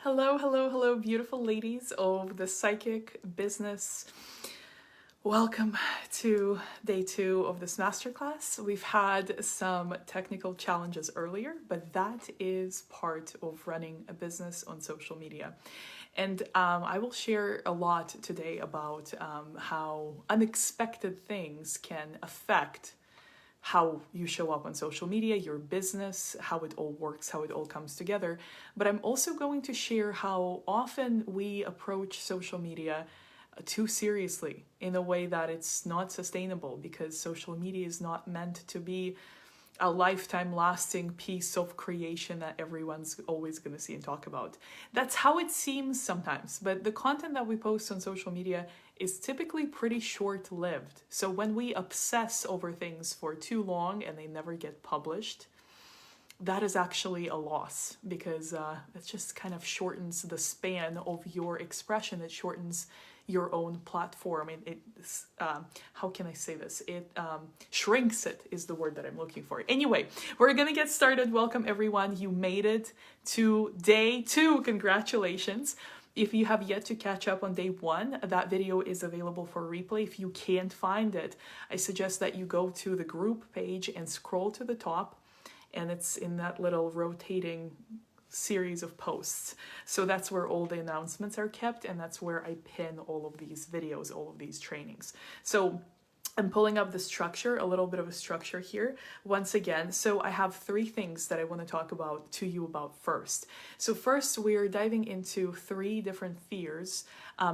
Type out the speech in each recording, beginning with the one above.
Hello, hello, hello, beautiful ladies of the psychic business. Welcome to day 2 of this masterclass. We've had some technical challenges earlier, but that is part of running a business on social media. And I will share a lot today about how unexpected things can affect how you show up on social media, your business, how it all works, how it all comes together. But I'm also going to share how often we approach social media too seriously in a way that it's not sustainable, because social media is not meant to be a lifetime lasting piece of creation that everyone's always going to see and talk about. That's how it seems sometimes, but the content that we post on social media is typically pretty short-lived. So when we obsess over things for too long and they never get published, that is actually a loss, because it just kind of shortens the span of your expression. It shortens your own platform. How can I say this? It shrinks it is the word that I'm looking for. Anyway, we're gonna get started. Welcome everyone. You made it to day 2. Congratulations. If you have yet to catch up on day 1, that video is available for replay. If you can't find it, I suggest that you go to the group page and scroll to the top, and it's in that little rotating series of posts. So that's where all the announcements are kept, and that's where I pin all of these videos, all of these trainings. So I'm pulling up the structure, a little bit of a structure here once again. So I have 3 things that I want to talk to you about first. So first, we're diving into 3 different fears,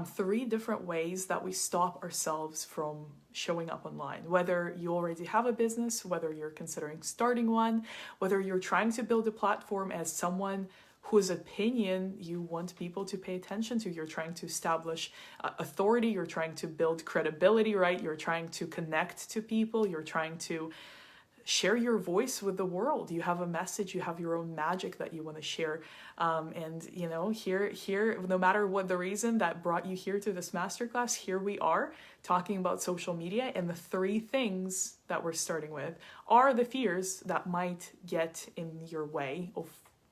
3 different ways that we stop ourselves from showing up online. Whether you already have a business, whether you're considering starting one, whether you're trying to build a platform as someone whose opinion you want people to pay attention to. You're trying to establish authority, you're trying to build credibility, right? You're trying to connect to people, you're trying to share your voice with the world. You have a message, you have your own magic that you want to share. And you know, here, no matter what the reason that brought you here to this masterclass, here we are talking about social media. And the 3 things that we're starting with are the fears that might get in your way of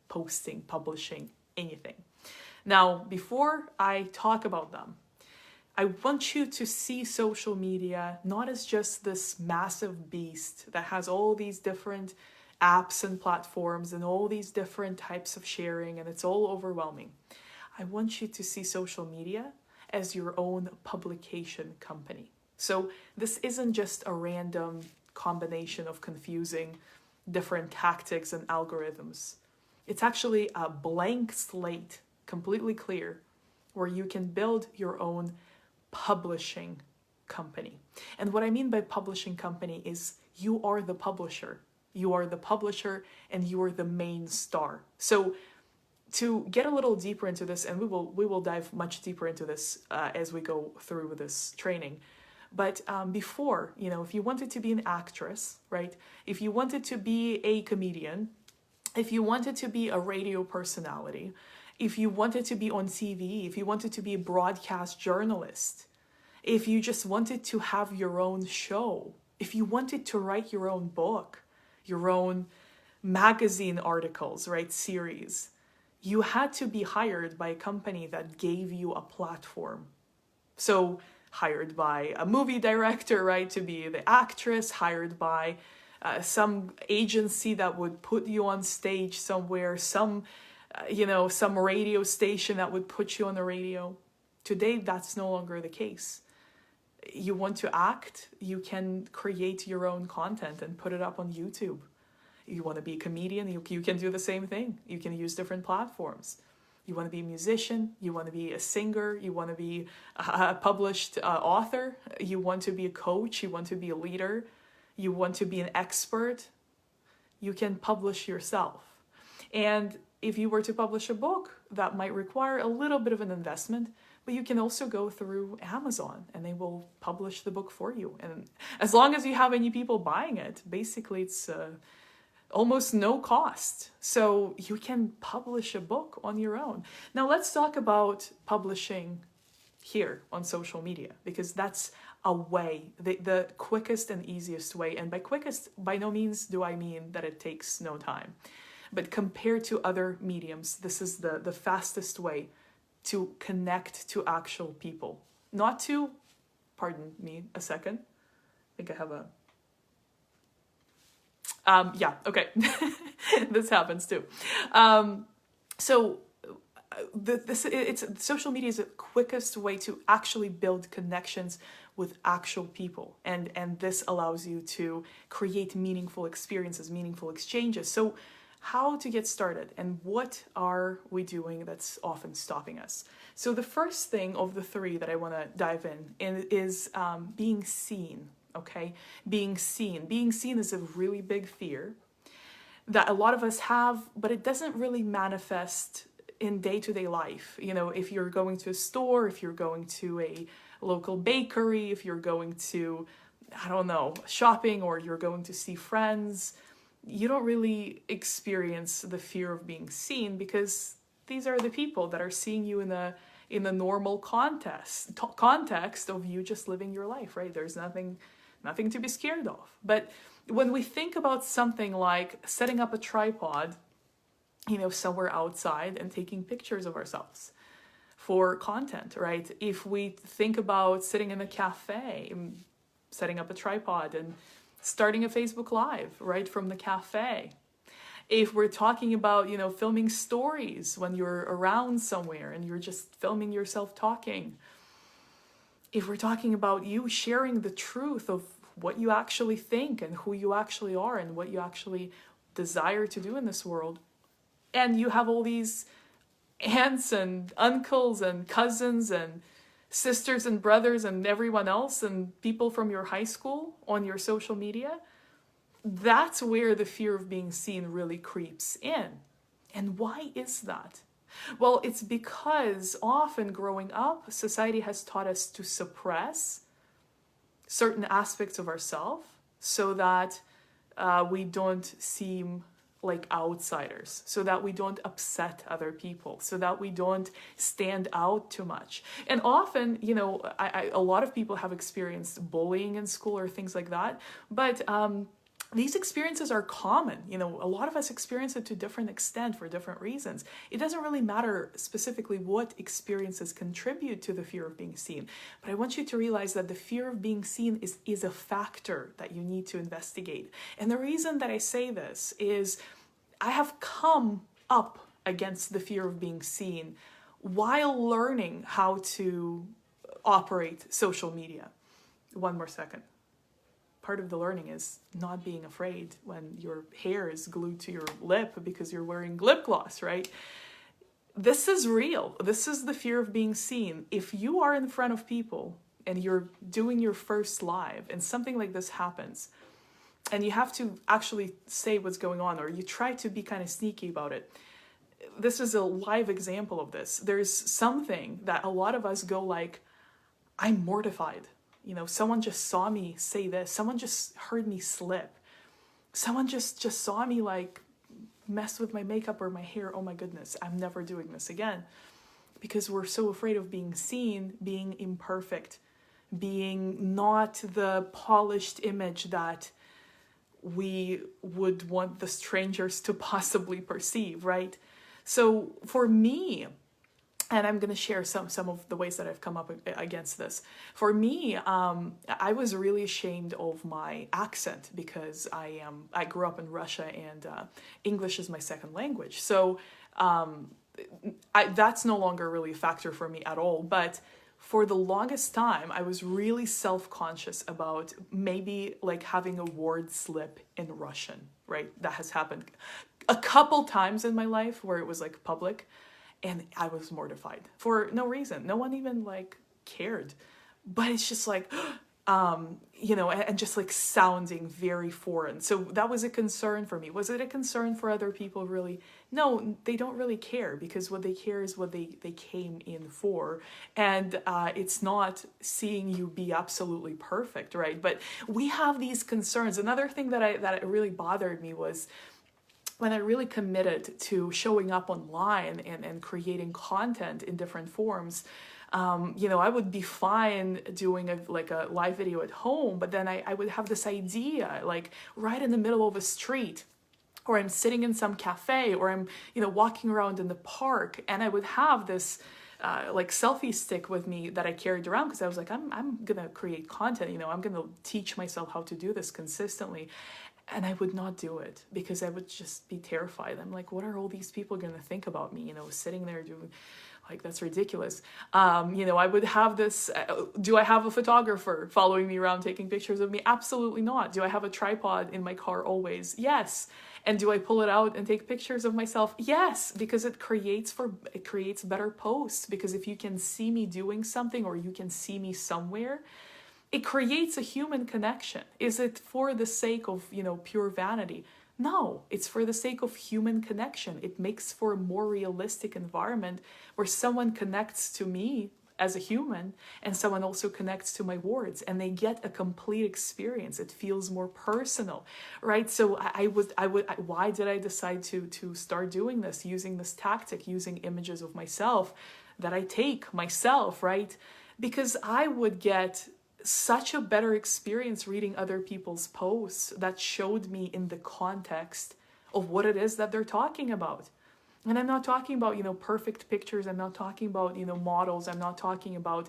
posting, publishing, anything. Now, before I talk about them, I want you to see social media not as just this massive beast that has all these different apps and platforms and all these different types of sharing, and it's all overwhelming. I want you to see social media as your own publication company. So this isn't just a random combination of confusing different tactics and algorithms. It's actually a blank slate, completely clear, where you can build your own publishing company. And what I mean by publishing company is you are the publisher. You are the publisher and you are the main star. So to get a little deeper into this, and we will dive much deeper into this as we go through with this training. But before, you know, if you wanted to be an actress, right? If you wanted to be a comedian, if you wanted to be a radio personality, if you wanted to be on TV, if you wanted to be a broadcast journalist, if you just wanted to have your own show, if you wanted to write your own book, your own magazine articles, right, series, you had to be hired by a company that gave you a platform. So hired by a movie director, right, to be the actress, hired by some agency that would put you on stage somewhere, some radio station that would put you on the radio. Today, that's no longer the case. You want to act, you can create your own content and put it up on YouTube. You want to be a comedian, you can do the same thing. You can use different platforms. You want to be a musician, you want to be a singer, you want to be a published author, you want to be a coach, you want to be a leader, you want to be an expert, you can publish yourself. And if you were to publish a book, that might require a little bit of an investment, but you can also go through Amazon and they will publish the book for you. And as long as you have any people buying it, basically it's almost no cost. So you can publish a book on your own. Now let's talk about publishing here on social media, because that's a way, the quickest and easiest way. And by quickest, by no means do I mean that it takes no time. But compared to other mediums, this is the fastest way to connect to actual people. Not to, pardon me a second. I think I have a, yeah, okay. This happens too. So social media is the quickest way to actually build connections with actual people, and this allows you to create meaningful experiences, meaningful exchanges. So how to get started, and what are we doing that's often stopping us? So the first thing of the three that I want to dive in is being seen. Okay, being seen is a really big fear that a lot of us have, but it doesn't really manifest in day-to-day life. You know, if you're going to a store, if you're going to a local bakery, if you're going to, I don't know, shopping, or you're going to see friends, you don't really experience the fear of being seen, because these are the people that are seeing you in the normal context of you just living your life, right? There's nothing to be scared of. But when we think about something like setting up a tripod, you know, somewhere outside and taking pictures of ourselves for content, right? If we think about sitting in a cafe, setting up a tripod and starting a Facebook Live right from the cafe. If we're talking about, you know, filming stories when you're around somewhere and you're just filming yourself talking. If we're talking about you sharing the truth of what you actually think and who you actually are and what you actually desire to do in this world. And you have all these aunts and uncles and cousins and sisters and brothers and everyone else and people from your high school on your social media. That's where the fear of being seen really creeps in. And why is that? Well, it's because often growing up, society has taught us to suppress certain aspects of ourselves so that we don't seem like outsiders, so that we don't upset other people, so that we don't stand out too much. And often, you know, a lot of people have experienced bullying in school or things like that, but these experiences are common. You know, a lot of us experience it to different extent for different reasons. It doesn't really matter specifically what experiences contribute to the fear of being seen, but I want you to realize that the fear of being seen is a factor that you need to investigate. And the reason that I say this is I have come up against the fear of being seen while learning how to operate social media. One more second. Part of the learning is not being afraid when your hair is glued to your lip because you're wearing lip gloss, right? This is real. This is the fear of being seen. If you are in front of people and you're doing your first live and something like this happens, and you have to actually say what's going on, or you try to be kind of sneaky about it. This is a live example of this. There's something that a lot of us go like, I'm mortified. You know, someone just saw me say this. Someone just heard me slip. Someone just saw me like mess with my makeup or my hair. Oh my goodness, I'm never doing this again. Because we're so afraid of being seen, being imperfect, being not the polished image that we would want the strangers to possibly perceive, right? So for me, and I'm going to share some of the ways that I've come up against this. For me, I was really ashamed of my accent because I grew up in Russia and English is my second language. So that's no longer really a factor for me at all. But for the longest time, I was really self-conscious about maybe like having a word slip in Russian, right? That has happened a couple times in my life where it was like public. And I was mortified for no reason. No one even like cared. But it's just like, you know, and just like sounding very foreign. So that was a concern for me. Was it a concern for other people really? No, they don't really care because what they care is what they came in for. And it's not seeing you be absolutely perfect, right? But we have these concerns. Another thing that really bothered me was when I really committed to showing up online and creating content in different forms, you know, I would be fine doing a live video at home, but then I would have this idea, like right in the middle of a street, or I'm sitting in some cafe, or I'm, walking around in the park, and I would have this like selfie stick with me that I carried around because I was like, I'm gonna create content, I'm gonna teach myself how to do this consistently. And I would not do it because I would just be terrified. I'm like, what are all these people gonna think about me, sitting there doing, like, that's ridiculous. I would have this, do I have a photographer following me around taking pictures of me? Absolutely not. Do I have a tripod in my car always? Yes. And do I pull it out and take pictures of myself? Yes, because it creates better posts. Because if you can see me doing something, or you can see me somewhere, it creates a human connection. Is it for the sake of, pure vanity? No, it's for the sake of human connection. It makes for a more realistic environment where someone connects to me as a human, and someone also connects to my words, and they get a complete experience. It feels more personal, right? So why did I decide to start doing this, using this tactic, using images of myself that I take myself, right? Because I would get such a better experience reading other people's posts that showed me in the context of what it is that they're talking about. And I'm not talking about, perfect pictures. I'm not talking about, models. I'm not talking about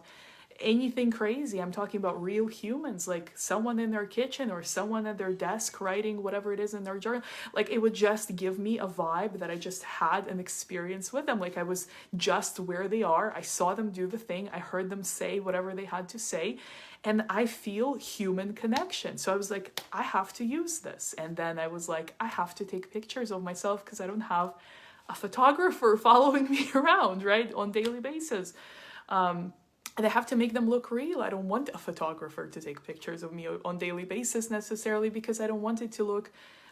anything crazy. I'm talking about real humans, like someone in their kitchen or someone at their desk writing whatever it is in their journal. Like, it would just give me a vibe that I just had an experience with them. Like, I was just where they are. I saw them do the thing. I heard them say whatever they had to say. And I feel human connection. So I was like, I have to use this. And then I was like, I have to take pictures of myself because I don't have a photographer following me around, right, on daily basis. And I have to make them look real. I don't want a photographer to take pictures of me on daily basis necessarily, because I don't want it to look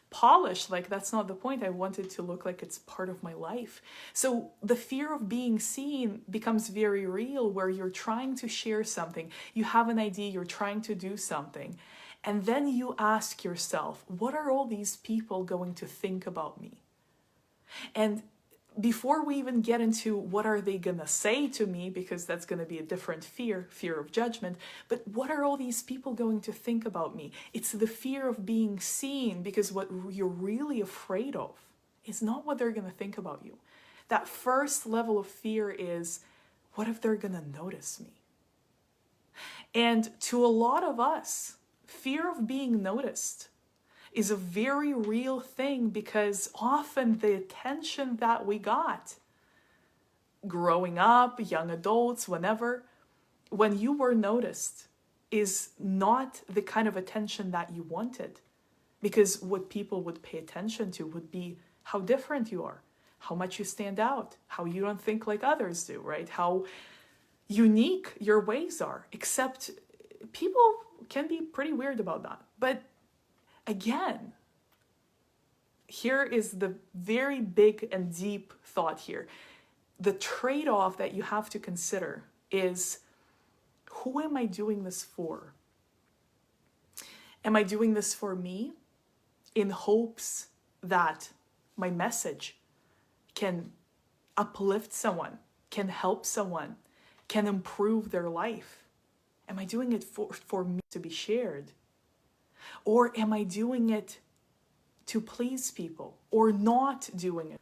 polished. Like, that's not the point. I want it to look like it's part of my life. So the fear of being seen becomes very real, where you're trying to share something. You have an idea, you're trying to do something. And then you ask yourself, what are all these people going to think about me? And before we even get into what are they gonna say to me, because that's gonna be a different fear of judgment, but what are all these people going to think about me? It's the fear of being seen, because what you're really afraid of is not what they're gonna think about you. That first level of fear is, what if they're gonna notice me? And to a lot of us, fear of being noticed is a very real thing, because often the attention that we got growing up, young adults, whenever, when you were noticed, is not the kind of attention that you wanted. Because what people would pay attention to would be how different you are, how much you stand out, how you don't think like others do, right? How unique your ways are. Except people can be pretty weird about that. But again, here is the very big and deep thought here. The trade-off that you have to consider is, who am I doing this for? Am I doing this for me in hopes that my message can uplift someone, can help someone, can improve their life? Am I doing it for me to be shared? Or am I doing it to please people, or not doing it?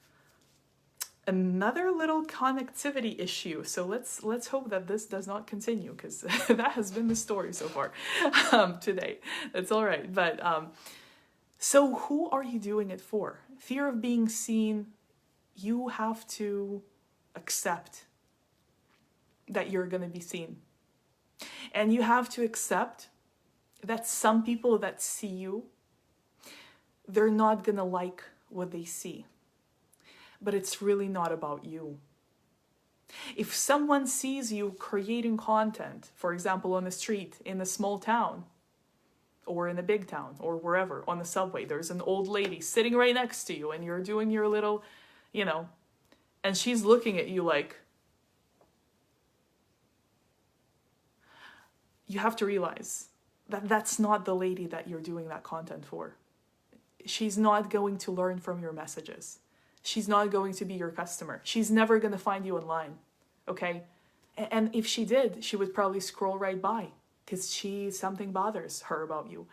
Another little connectivity issue. So let's hope that this does not continue, because that has been the story so far today. That's all right. But so who are you doing it for? Fear of being seen. You have to accept that you're going to be seen. And you have to accept that some people that see you, they're not gonna like what they see. But it's really not about you. If someone sees you creating content, for example, on the street, in a small town, or in a big town, or wherever, on the subway, there's an old lady sitting right next to you, and you're doing your little, and she's looking at you like, you have to realize that that's not the lady that you're doing that content for. She's not going to learn from your messages. She's not going to be your customer. She's never going to find you online, okay? And if she did, she would probably scroll right by, because something bothers her about you.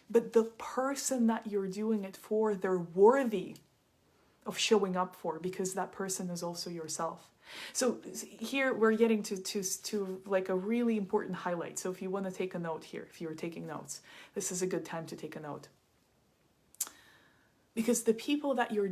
but the person that you're doing it for, they're worthy of showing up for, because that person is also yourself. So here we're getting to like a really important highlight. So if you want to take a note here, if you're taking notes, this is a good time to take a note. Because the people that you're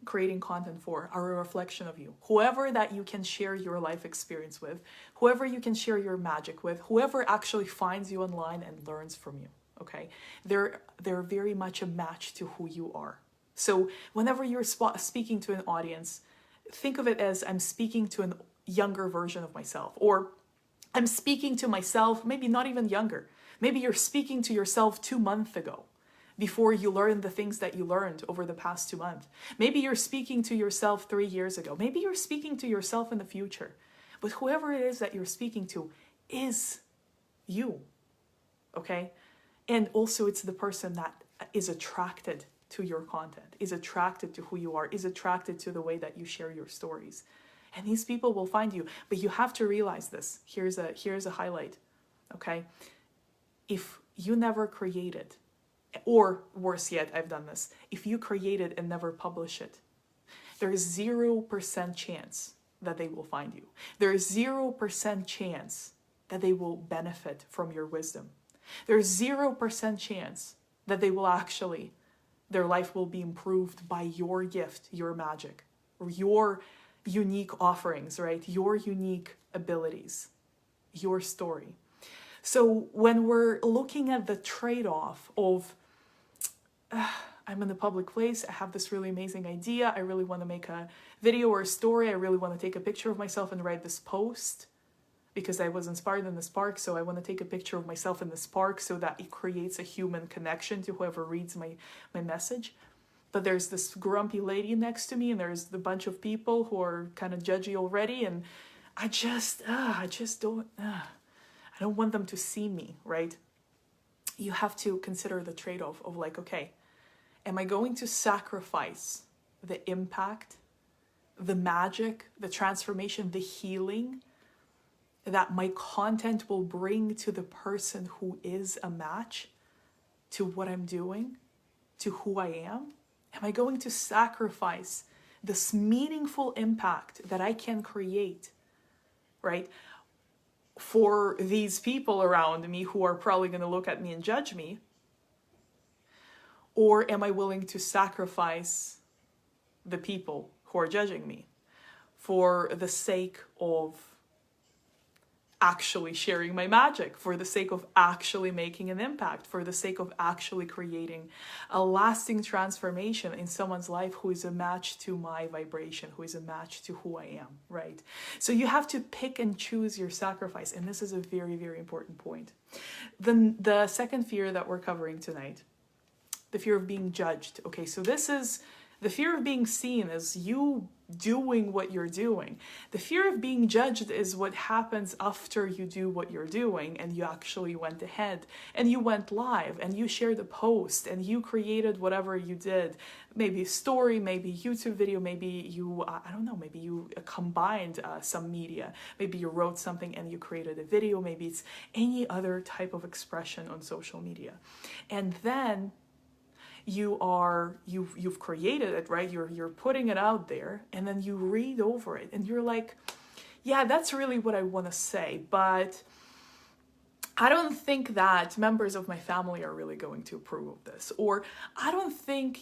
creating content for are a reflection of you. Whoever that you can share your life experience with, whoever you can share your magic with, whoever actually finds you online and learns from you, okay? They're very much a match to who you are. So whenever you're speaking to an audience, think of it as I'm speaking to a younger version of myself, or I'm speaking to myself, maybe not even younger. Maybe you're speaking to yourself 2 months ago, before you learned the things that you learned over the past 2 months. Maybe you're speaking to yourself 3 years ago. Maybe you're speaking to yourself in the future. But whoever it is that you're speaking to is you, okay? And also it's the person that is attracted to your content, is attracted to who you are, is attracted to the way that you share your stories. And these people will find you. But you have to realize this. Here's a highlight, okay? If you never created, or worse yet, I've done this, if you create it and never publish it, there is 0% chance that they will find you. There is 0% chance that they will benefit from your wisdom. There's 0% chance that they will actually, their life will be improved by your gift, your magic, or your unique offerings, right? Your unique abilities, your story. So when we're looking at the trade-off of, I'm in the public place, I have this really amazing idea, I really want to make a video or a story, I really want to take a picture of myself and write this post because I was inspired in this park, so I want to take a picture of myself in this park so that it creates a human connection to whoever reads my message. But there's this grumpy lady next to me, and there's the bunch of people who are kind of judgy already, and I don't want them to see me, right? You have to consider the trade-off of like, okay, am I going to sacrifice the impact, the magic, the transformation, the healing that my content will bring to the person who is a match to what I'm doing, to who I am? Am I going to sacrifice this meaningful impact that I can create, right, for these people around me who are probably going to look at me and judge me? Or am I willing to sacrifice the people who are judging me for the sake of actually sharing my magic, for the sake of actually making an impact, for the sake of actually creating a lasting transformation in someone's life who is a match to my vibration, who is a match to who I am, right? So you have to pick and choose your sacrifice, and this is a very, very important point. Then the second fear that we're covering tonight, the fear of being judged. Okay, so this is the fear of being seen as you doing what you're doing. The fear of being judged is what happens after you do what you're doing and you actually went ahead and you went live and you shared a post and you created whatever you did. Maybe a story, maybe YouTube video, maybe you, I don't know, maybe you combined some media. Maybe you wrote something and you created a video. Maybe it's any other type of expression on social media. And then you've created it, right? You're putting it out there, and then you read over it and you're like, yeah, that's really what I want to say, but I don't think that members of my family are really going to approve of this. Or I don't think,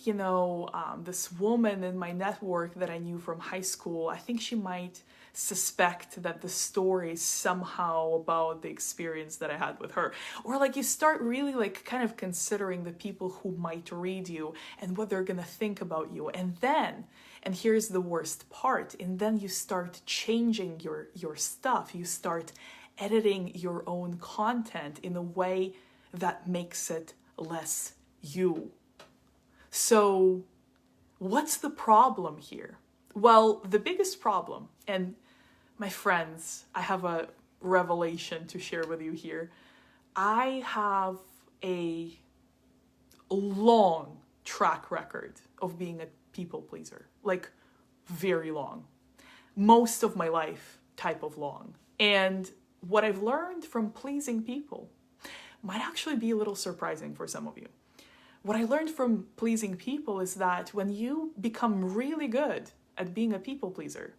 this woman in my network that I knew from high school, I think she might suspect that the story is somehow about the experience that I had with her. Or like you start really like kind of considering the people who might read you and what they're gonna think about you. And here's the worst part, and then you start changing your stuff. You start editing your own content in a way that makes it less you. So what's the problem here? Well, the biggest problem, and my friends, I have a revelation to share with you here. I have a long track record of being a people pleaser, like very long, most of my life type of long. And what I've learned from pleasing people might actually be a little surprising for some of you. what I learned from pleasing people is that when you become really good at being a people pleaser,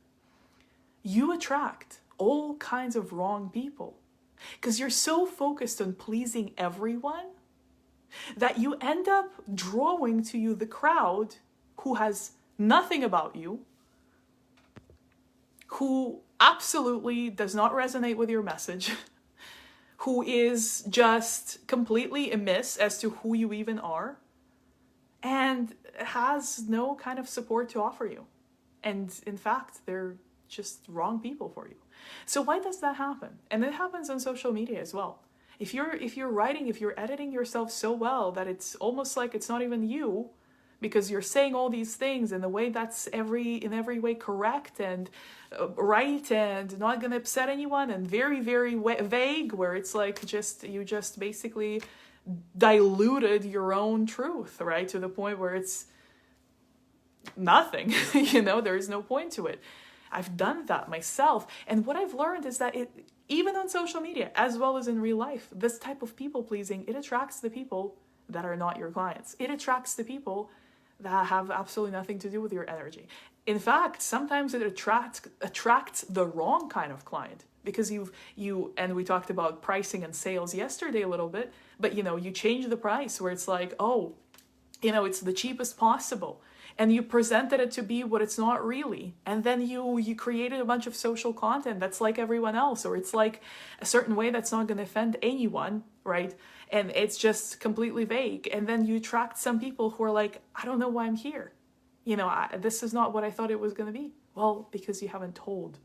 you attract all kinds of wrong people. Because you're so focused on pleasing everyone that you end up drawing to you the crowd who has nothing about you, who absolutely does not resonate with your message, who is just completely amiss as to who you even are, and has no kind of support to offer you. And in fact, they're just wrong people for you. So why does that happen? And it happens on social media as well. If you're writing, if you're editing yourself so well that it's almost like it's not even you, because you're saying all these things in a way that's in every way correct and right and not going to upset anyone and very, very vague, where it's like you just basically diluted your own truth, right? To the point where it's nothing, there is no point to it. I've done that myself. And what I've learned is that even on social media, as well as in real life, this type of people pleasing, it attracts the people that are not your clients. It attracts the people that have absolutely nothing to do with your energy. In fact, sometimes it attracts the wrong kind of client, because and we talked about pricing and sales yesterday a little bit, but you change the price where it's like, it's the cheapest possible. And you presented it to be what it's not really. And then you created a bunch of social content that's like everyone else, or it's like a certain way that's not going to offend anyone, right? And it's just completely vague. And then you attract some people who are like, I don't know why I'm here. This is not what I thought it was going to be. Well, because you haven't told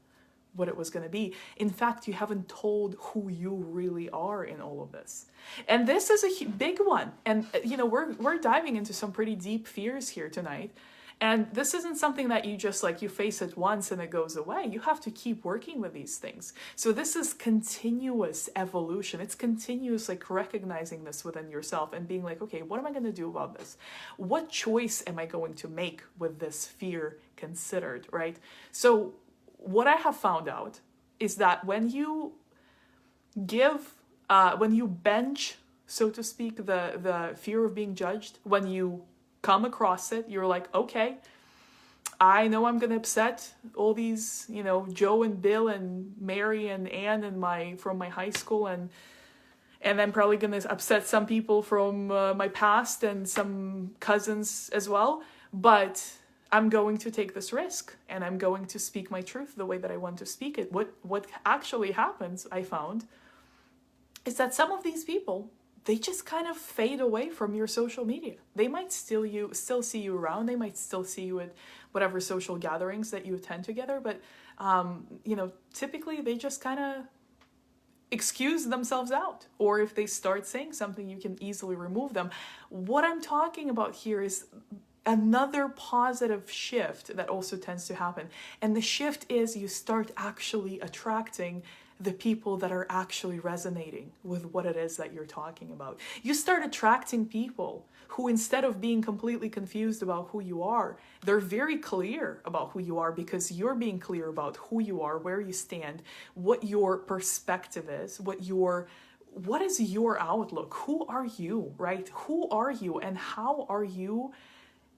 what it was going to be. In fact, you haven't told who you really are in all of this. And this is a big one. And, we're diving into some pretty deep fears here tonight. And this isn't something that you just you face it once and it goes away. You have to keep working with these things. So this is continuous evolution. It's continuous recognizing this within yourself and being like, okay, what am I going to do about this? What choice am I going to make with this fear considered, right? So what I have found out is that when you bench, so to speak, the fear of being judged, when you come across it, you're like, okay, I know I'm going to upset all these, Joe and Bill and Mary and Ann from my high school, and I'm probably going to upset some people from my past and some cousins as well, but I'm going to take this risk and I'm going to speak my truth the way that I want to speak it. What actually happens, I found, is that some of these people, they just kind of fade away from your social media. They might still see you around. They might still see you at whatever social gatherings that you attend together. But, typically they just kind of excuse themselves out. Or if they start saying something, you can easily remove them. What I'm talking about here is another positive shift that also tends to happen. And the shift is you start actually attracting the people that are actually resonating with what it is that you're talking about. You start attracting people who, instead of being completely confused about who you are, they're very clear about who you are, because you're being clear about who you are, where you stand, what your perspective is, what is your outlook, who are you, right? Who are you and how are you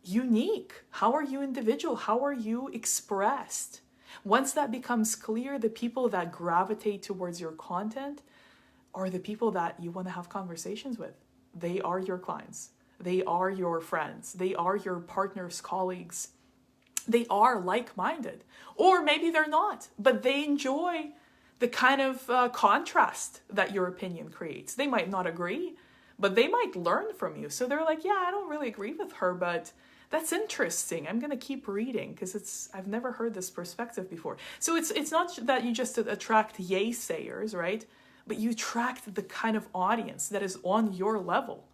unique? How are you individual? How are you expressed? Once that becomes clear, the people that gravitate towards your content are the people that you want to have conversations with. They are your clients. They are your friends. They are your partners, colleagues. They are like-minded. Or maybe they're not, but they enjoy the kind of contrast that your opinion creates. They might not agree, but they might learn from you. So they're like, yeah, I don't really agree with her, but that's interesting. I'm going to keep reading because I've never heard this perspective before. So it's not that you just attract yay sayers, right? But you attract the kind of audience that is on your level,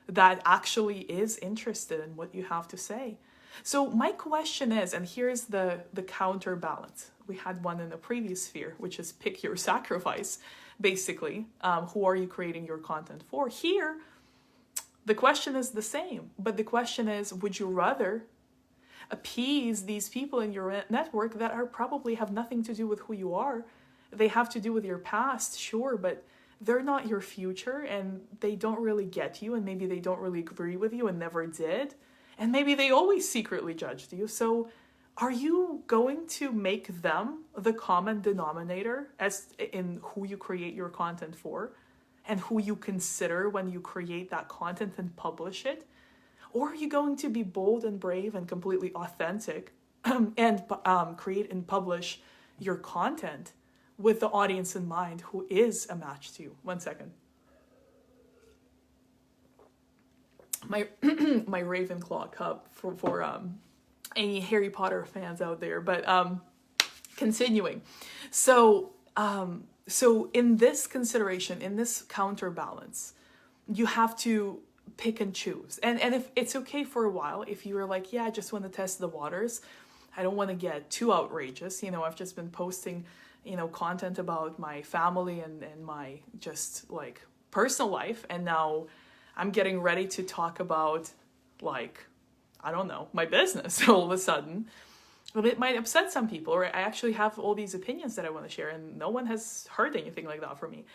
that actually is interested in what you have to say. So my question is, and here's the counterbalance. We had one in the previous sphere, which is pick your sacrifice, basically. Who are you creating your content for? Here, the question is the same, but the question is, would you rather appease these people in your network that probably have nothing to do with who you are? They have to do with your past, sure, but they're not your future, and they don't really get you, and maybe they don't really agree with you and never did, and maybe they always secretly judged you. So are you going to make them the common denominator as in who you create your content for and who you consider when you create that content and publish it? Or are you going to be bold and brave and completely authentic and create and publish your content with the audience in mind who is a match to you? 1 second. My my Ravenclaw cup for any Harry Potter fans out there. But continuing. So in this consideration, in this counterbalance, you have to pick and choose. And if it's okay for a while, if you were like, yeah, I just want to test the waters, I don't want to get too outrageous. I've just been posting, content about my family and my just like personal life. And now I'm getting ready to talk about like, I don't know, my business all of a sudden. But it might upset some people, or I actually have all these opinions that I want to share and no one has heard anything like that from me.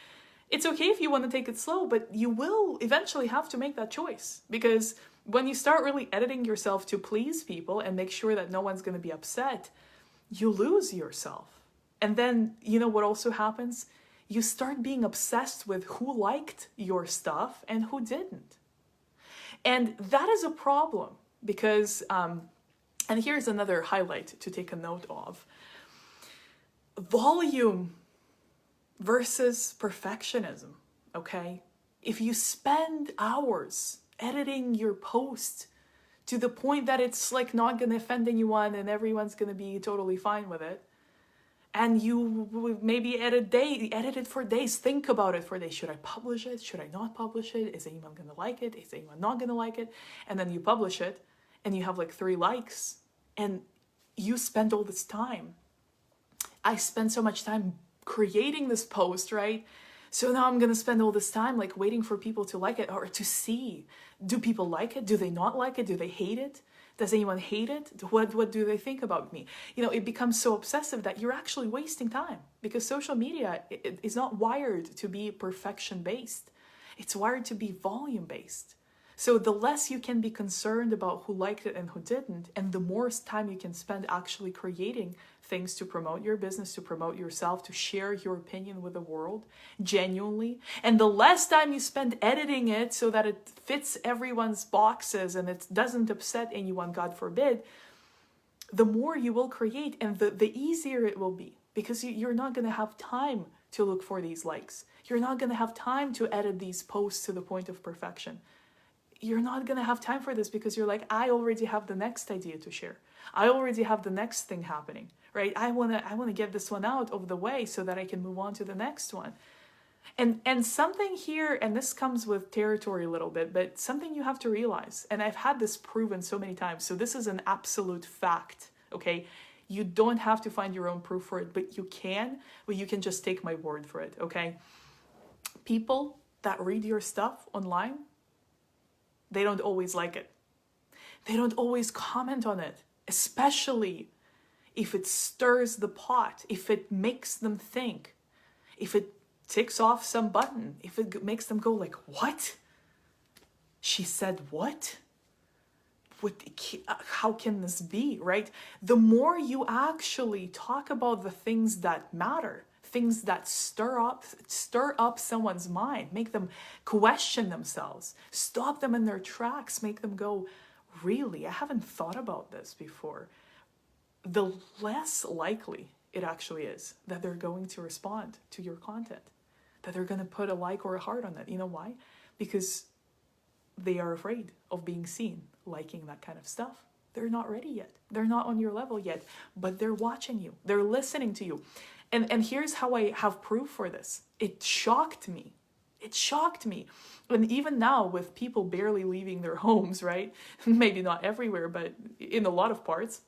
It's okay if you want to take it slow, but you will eventually have to make that choice, because when you start really editing yourself to please people and make sure that no one's going to be upset, you lose yourself. And then, what also happens? You start being obsessed with who liked your stuff and who didn't. And that is a problem because, and here's another highlight to take a note of. Volume versus perfectionism, okay? If you spend hours editing your post to the point that it's like not going to offend anyone and everyone's going to be totally fine with it, and you maybe edit it for days, think about it for days. Should I publish it? Should I not publish it? Is anyone going to like it? Is anyone not going to like it? And then you publish it and you have like 3 likes and you spend all this time. I spent so much time creating this post, right? So now I'm going to spend all this time like waiting for people to like it or to see. Do people like it? Do they not like it? Do they hate it? Does anyone hate it? What do they think about me? It becomes so obsessive that you're actually wasting time, because social media is not wired to be perfection-based. It's wired to be volume-based. So the less you can be concerned about who liked it and who didn't, and the more time you can spend actually creating things to promote your business, to promote yourself, to share your opinion with the world genuinely, and the less time you spend editing it so that it fits everyone's boxes and it doesn't upset anyone, God forbid, the more you will create and the easier it will be, because you're not going to have time to look for these likes. You're not going to have time to edit these posts to the point of perfection. You're not going to have time for this because you're like, I already have the next idea to share. I already have the next thing happening, right? I want to get this one out of the way so that I can move on to the next one. And something here, and this comes with territory a little bit, but something you have to realize, and I've had this proven so many times, so this is an absolute fact, okay? You don't have to find your own proof for it, but you can just take my word for it, okay? People that read your stuff online, they don't always like it. They don't always comment on it, especially if it stirs the pot, if it makes them think, if it ticks off some button, if it makes them go like, what? She said what? How can this be, right? The more you actually talk about the things that matter, things that stir up someone's mind, make them question themselves, stop them in their tracks, make them go, really? I haven't thought about this before. The less likely it actually is that they're going to respond to your content, that they're going to put a like or a heart on it. You know why? Because they are afraid of being seen liking that kind of stuff. They're not ready yet. They're not on your level yet, but they're watching you. They're listening to you. And here's how I have proof for this. It shocked me. It shocked me. And even now, with people barely leaving their homes, right? Maybe not everywhere, but in a lot of parts,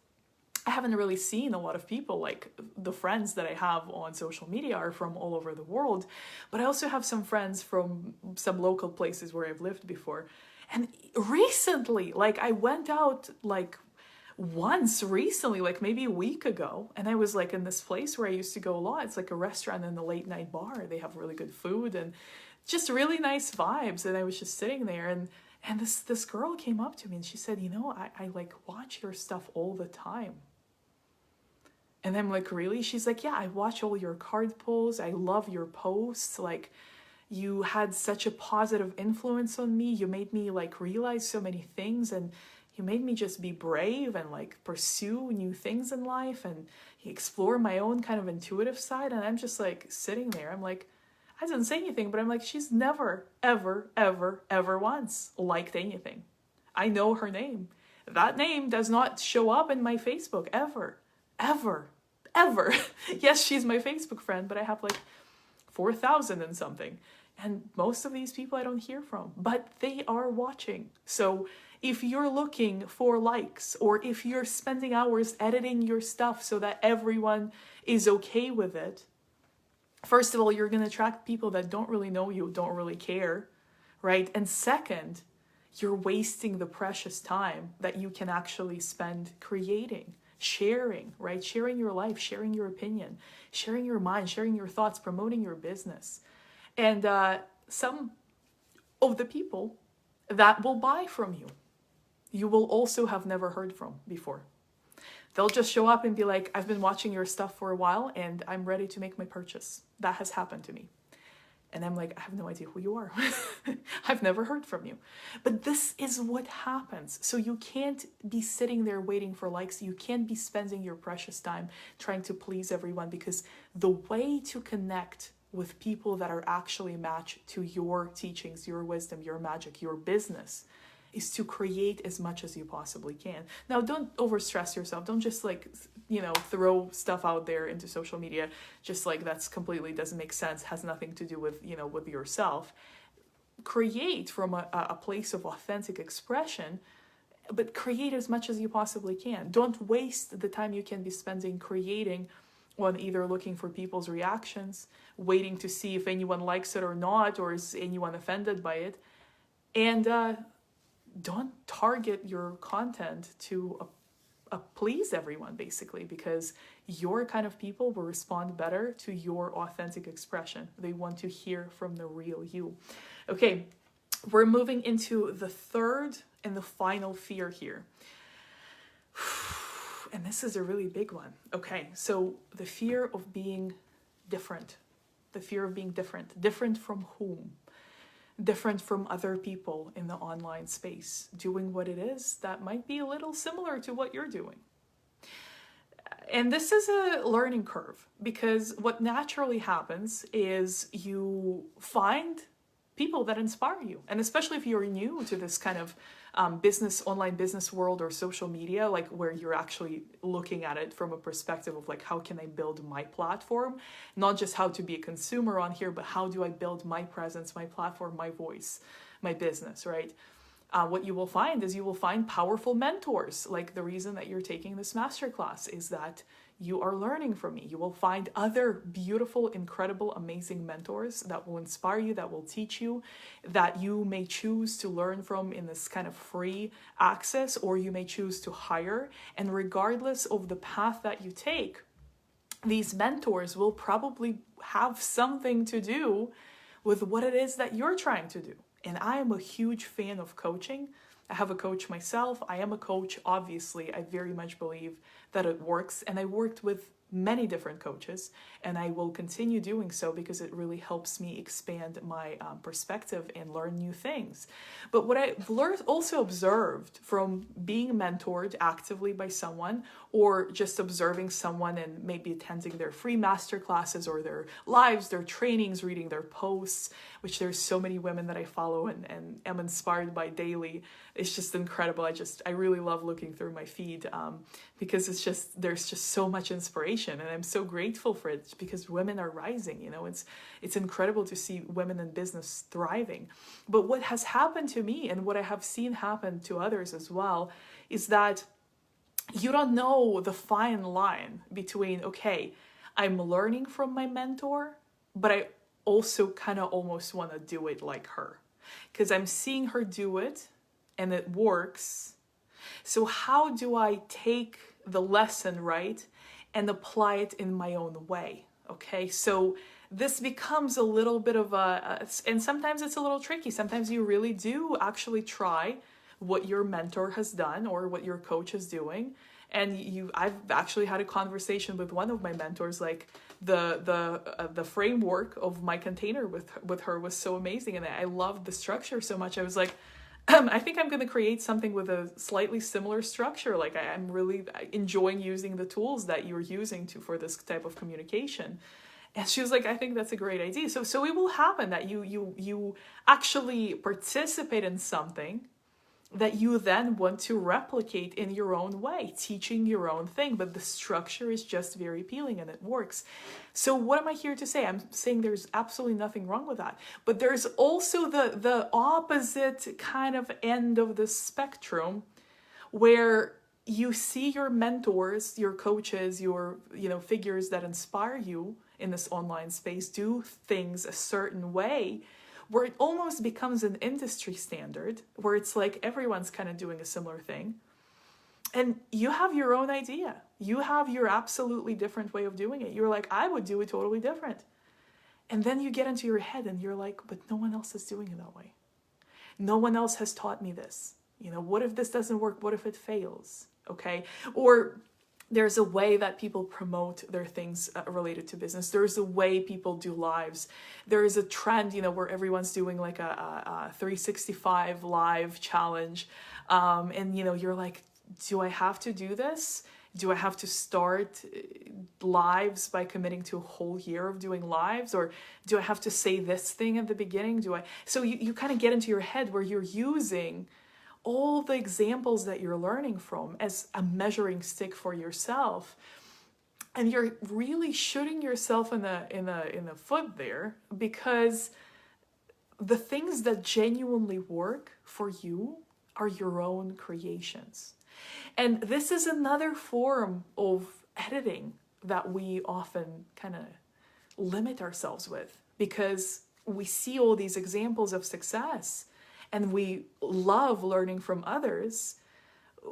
I haven't really seen a lot of people. Like the friends that I have on social media are from all over the world, but I also have some friends from some local places where I've lived before. And recently, like I went out like once recently, like maybe a week ago, and I was like in this place where I used to go a lot. It's like a restaurant and a late night bar. They have really good food and just really nice vibes. And I was just sitting there, and this girl came up to me and she said, you know, I like watch your stuff all the time. And I'm like, really? She's like, yeah, I watch all your card pulls. I love your posts. Like, you had such a positive influence on me. You made me like realize so many things, and you made me just be brave and like pursue new things in life and explore my own kind of intuitive side. And I'm just like sitting there. I'm like, I didn't say anything, but I'm like, she's never, ever, ever, ever once liked anything. I know her name. That name does not show up in my Facebook ever, ever, ever. Yes, she's my Facebook friend, but I have like 4,000 and something. And most of these people I don't hear from, but they are watching. So if you're looking for likes, or if you're spending hours editing your stuff so that everyone is okay with it, first of all, you're going to attract people that don't really know you, don't really care, right? And second, you're wasting the precious time that you can actually spend creating, sharing, right? Sharing your life, sharing your opinion, sharing your mind, sharing your thoughts, promoting your business. And some of the people that will buy from you, you will also have never heard from before. They'll just show up and be like, I've been watching your stuff for a while and I'm ready to make my purchase. That has happened to me. And I'm like, I have no idea who you are. I've never heard from you. But this is what happens. So you can't be sitting there waiting for likes. You can't be spending your precious time trying to please everyone, because the way to connect with people that are actually matched to your teachings, your wisdom, your magic, your business, is to create as much as you possibly can. Now, don't overstress yourself. Don't just like, throw stuff out there into social media just like that's completely doesn't make sense, has nothing to do with, with yourself. Create from a place of authentic expression, but create as much as you possibly can. Don't waste the time you can be spending creating on either looking for people's reactions, waiting to see if anyone likes it or not, or is anyone offended by it. And don't target your content to please everyone, basically, because your kind of people will respond better to your authentic expression. They want to hear from the real you. Okay, we're moving into the third and the final fear here. And this is a really big one. Okay, so the fear of being different. The fear of being different. Different from whom? Different from other people in the online space. Doing what it is that might be a little similar to what you're doing. And this is a learning curve, because what naturally happens is you find people that inspire you. And especially if you're new to this kind of online business world or social media, like where you're actually looking at it from a perspective of like, how can I build my platform? Not just how to be a consumer on here, but how do I build my presence, my platform, my voice, my business, right? What you will find is you will find powerful mentors. Like the reason that you're taking this masterclass is that you are learning from me. You will find other beautiful, incredible, amazing mentors that will inspire you, that will teach you, that you may choose to learn from in this kind of free access, or you may choose to hire. And regardless of the path that you take, these mentors will probably have something to do with what it is that you're trying to do. And I am a huge fan of coaching. I have a coach myself. I am a coach, obviously. I very much believe that it works. And I worked with many different coaches, and I will continue doing so because it really helps me expand my perspective and learn new things. But what I've also observed from being mentored actively by someone, or just observing someone and maybe attending their free masterclasses or their lives, their trainings, reading their posts, which there's so many women that I follow and am inspired by daily. It's just incredible. I really love looking through my feed because there's just so much inspiration. And I'm so grateful for it because women are rising. It's incredible to see women in business thriving. But what has happened to me, and what I have seen happen to others as well, is that you don't know the fine line between, okay, I'm learning from my mentor, but I also kind of almost want to do it like her, because I'm seeing her do it and it works. So how do I take the lesson, right, and apply it in my own way? Okay, so this becomes a little bit of and sometimes it's a little tricky. Sometimes you really do actually try what your mentor has done or what your coach is doing. And I've actually had a conversation with one of my mentors, like the framework of my container with her was so amazing, and I loved the structure so much. I was like, I think I'm going to create something with a slightly similar structure. Like I'm really enjoying using the tools that you're using for this type of communication. And she was like, I think that's a great idea. So it will happen that you actually participate in something that you then want to replicate in your own way, teaching your own thing, but the structure is just very appealing and it works. So what am I here to say? I'm saying there's absolutely nothing wrong with that, but there's also the opposite kind of end of the spectrum, where you see your mentors, your coaches, your figures that inspire you in this online space do things a certain way, where it almost becomes an industry standard, where it's like everyone's kind of doing a similar thing. And you have your own idea. You have your absolutely different way of doing it. You're like, I would do it totally different. And then you get into your head and you're like, but no one else is doing it that way. No one else has taught me this. What if this doesn't work? What if it fails? Okay. Or there's a way that people promote their things related to business. There's a way people do lives. There is a trend, where everyone's doing like a 365 live challenge. And you're like, do I have to do this? Do I have to start lives by committing to a whole year of doing lives? Or do I have to say this thing at the beginning? So you kind of get into your head where you're using all the examples that you're learning from as a measuring stick for yourself, and you're really shooting yourself in the foot there, because the things that genuinely work for you are your own creations. And this is another form of editing that we often kind of limit ourselves with, because we see all these examples of success and we love learning from others.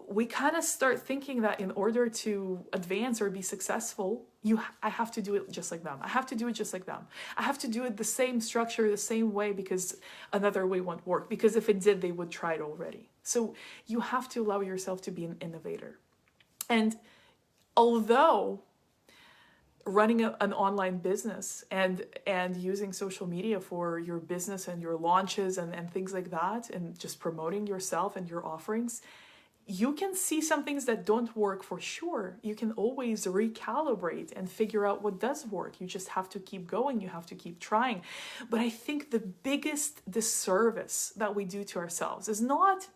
We kind of start thinking that in order to advance or be successful, I have to do it just like them. I have to do it just like them. I have to do it the same structure, the same way, because another way won't work. Because if it did, they would try it already. So you have to allow yourself to be an innovator. And although running an online business and using social media for your business and your launches and things like that, and just promoting yourself and your offerings, you can see some things that don't work for sure. You can always recalibrate and figure out what does work. You just have to keep going. You have to keep trying. But I think the biggest disservice that we do to ourselves is not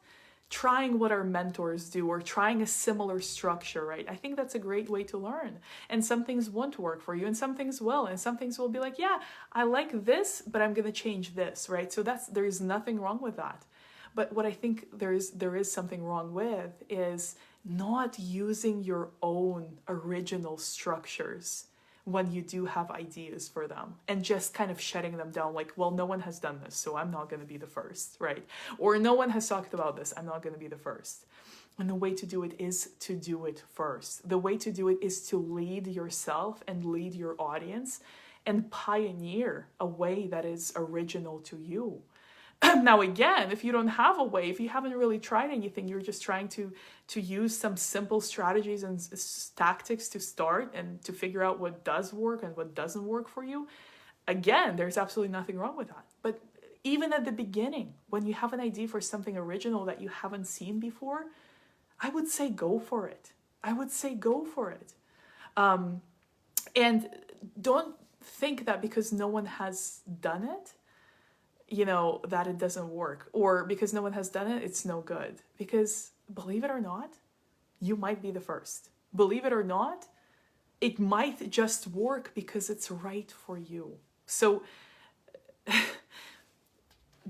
trying what our mentors do or trying a similar structure, right? I think that's a great way to learn. And some things won't work for you and some things will. And some things will be like, yeah, I like this, but I'm going to change this, right? So there is nothing wrong with that. But what I think there is something wrong with is not using your own original structures when you do have ideas for them, and just kind of shutting them down, like, well, no one has done this, so I'm not going to be the first, right? Or no one has talked about this, I'm not going to be the first. And the way to do it is to do it first. The way to do it is to lead yourself and lead your audience and pioneer a way that is original to you. Now, again, if you don't have a way, if you haven't really tried anything, you're just trying to use some simple strategies and tactics to start and to figure out what does work and what doesn't work for you, again, there's absolutely nothing wrong with that. But even at the beginning, when you have an idea for something original that you haven't seen before, I would say go for it. And don't think that because no one has done it, that it doesn't work, or because no one has done it, it's no good. Because believe it or not, you might be the first. Believe it or not, it might just work because it's right for you. So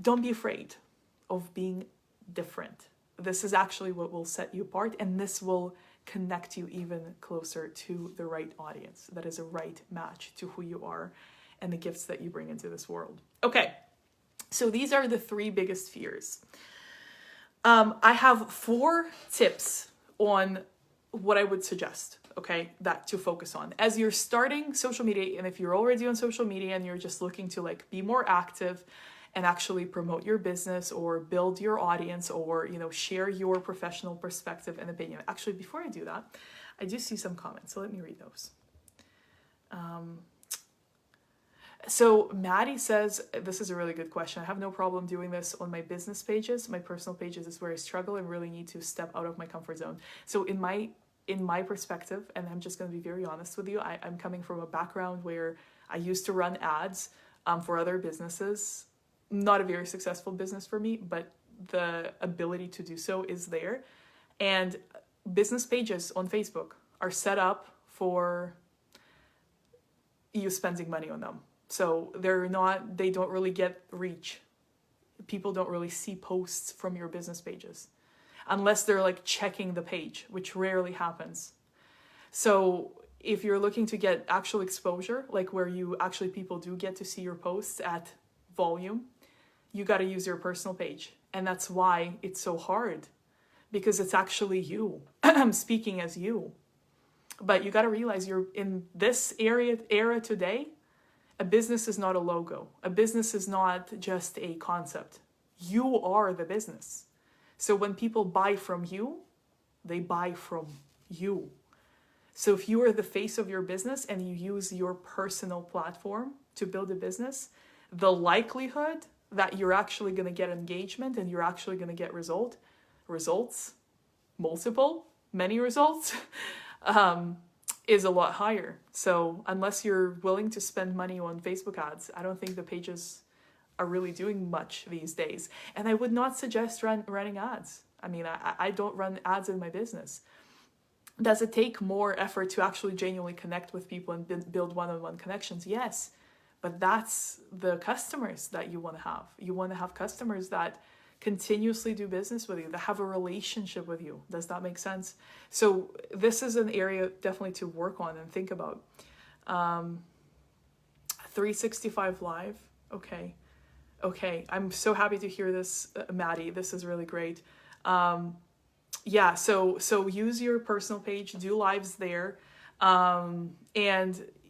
don't be afraid of being different. This is actually what will set you apart, and this will connect you even closer to the right audience that is a right match to who you are and the gifts that you bring into this world. Okay. So these are the three biggest fears. I have 4 tips on what I would suggest, okay, that to focus on as you're starting social media. And if you're already on social media and you're just looking to like be more active and actually promote your business or build your audience, or, you know, share your professional perspective and opinion. Actually, before I do that, I do see some comments, so let me read those. So Maddie says, this is a really good question. I have no problem doing this on my business pages. My personal pages is where I struggle and really need to step out of my comfort zone. So in my perspective, and I'm just going to be very honest with you, I'm coming from a background where I used to run ads for other businesses. Not a very successful business for me, but the ability to do so is there. And business pages on Facebook are set up for you spending money on them. So they don't really get reach. People don't really see posts from your business pages unless they're like checking the page, which rarely happens. So if you're looking to get actual exposure, like where you actually people do get to see your posts at volume, you got to use your personal page. And that's why it's so hard, because it's actually you. I'm speaking as you. But you got to realize you're in this era today. A business is not a logo. A business is not just a concept. You are the business. So when people buy from you, they buy from you. So if you are the face of your business and you use your personal platform to build a business, the likelihood that you're actually going to get engagement and you're actually going to get results, many results, is a lot higher. So unless you're willing to spend money on Facebook ads, I don't think the pages are really doing much these days. And I would not suggest running ads. I mean, I don't run ads in my business. Does it take more effort to actually genuinely connect with people and build one-on-one connections? Yes. But that's the customers that you want to have. You want to have customers that continuously do business with you, that have a relationship with you. Does that make sense? So this is an area definitely to work on and think about. 365 Live. Okay. I'm so happy to hear this, Maddie. This is really great. Yeah, so use your personal page, do lives there. And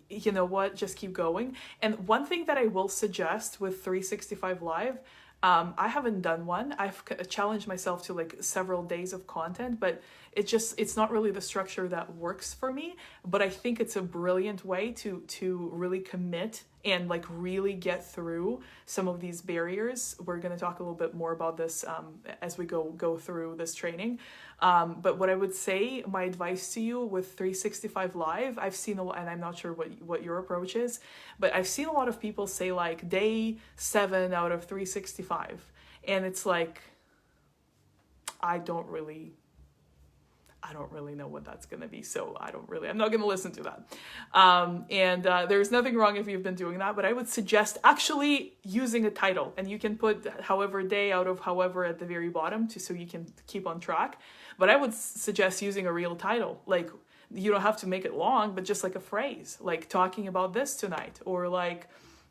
you know what, just keep going. And one thing that I will suggest with 365 Live, I haven't done one. I've challenged myself to like several days of content, but it's not really the structure that works for me. But I think it's a brilliant way to really commit and like really get through some of these barriers. We're going to talk a little bit more about this as we go through this training. But what I would say, my advice to you with 365 Live, I've seen a lot, and I'm not sure what your approach is, but I've seen a lot of people say like day 7 out of 365. And it's like, I don't really know what that's going to be. So I'm not going to listen to that. There's nothing wrong if you've been doing that, but I would suggest actually using a title, and you can put however day out of however at the very bottom so you can keep on track. But I would suggest using a real title. Like, you don't have to make it long, but just like a phrase, like talking about this tonight, or like,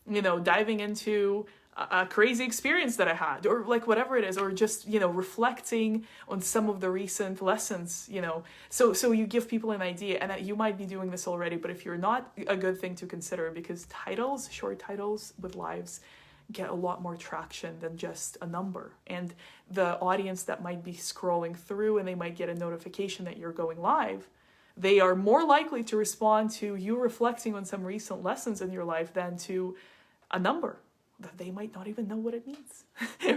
you know, diving into a crazy experience that I had, or like whatever it is, or just, you know, reflecting on some of the recent lessons, you know, so you give people an idea. And you might be doing this already, but if you're not, a good thing to consider, because short titles with lives get a lot more traction than just a number. And the audience that might be scrolling through and they might get a notification that you're going live, they are more likely to respond to you reflecting on some recent lessons in your life than to a number that they might not even know what it means,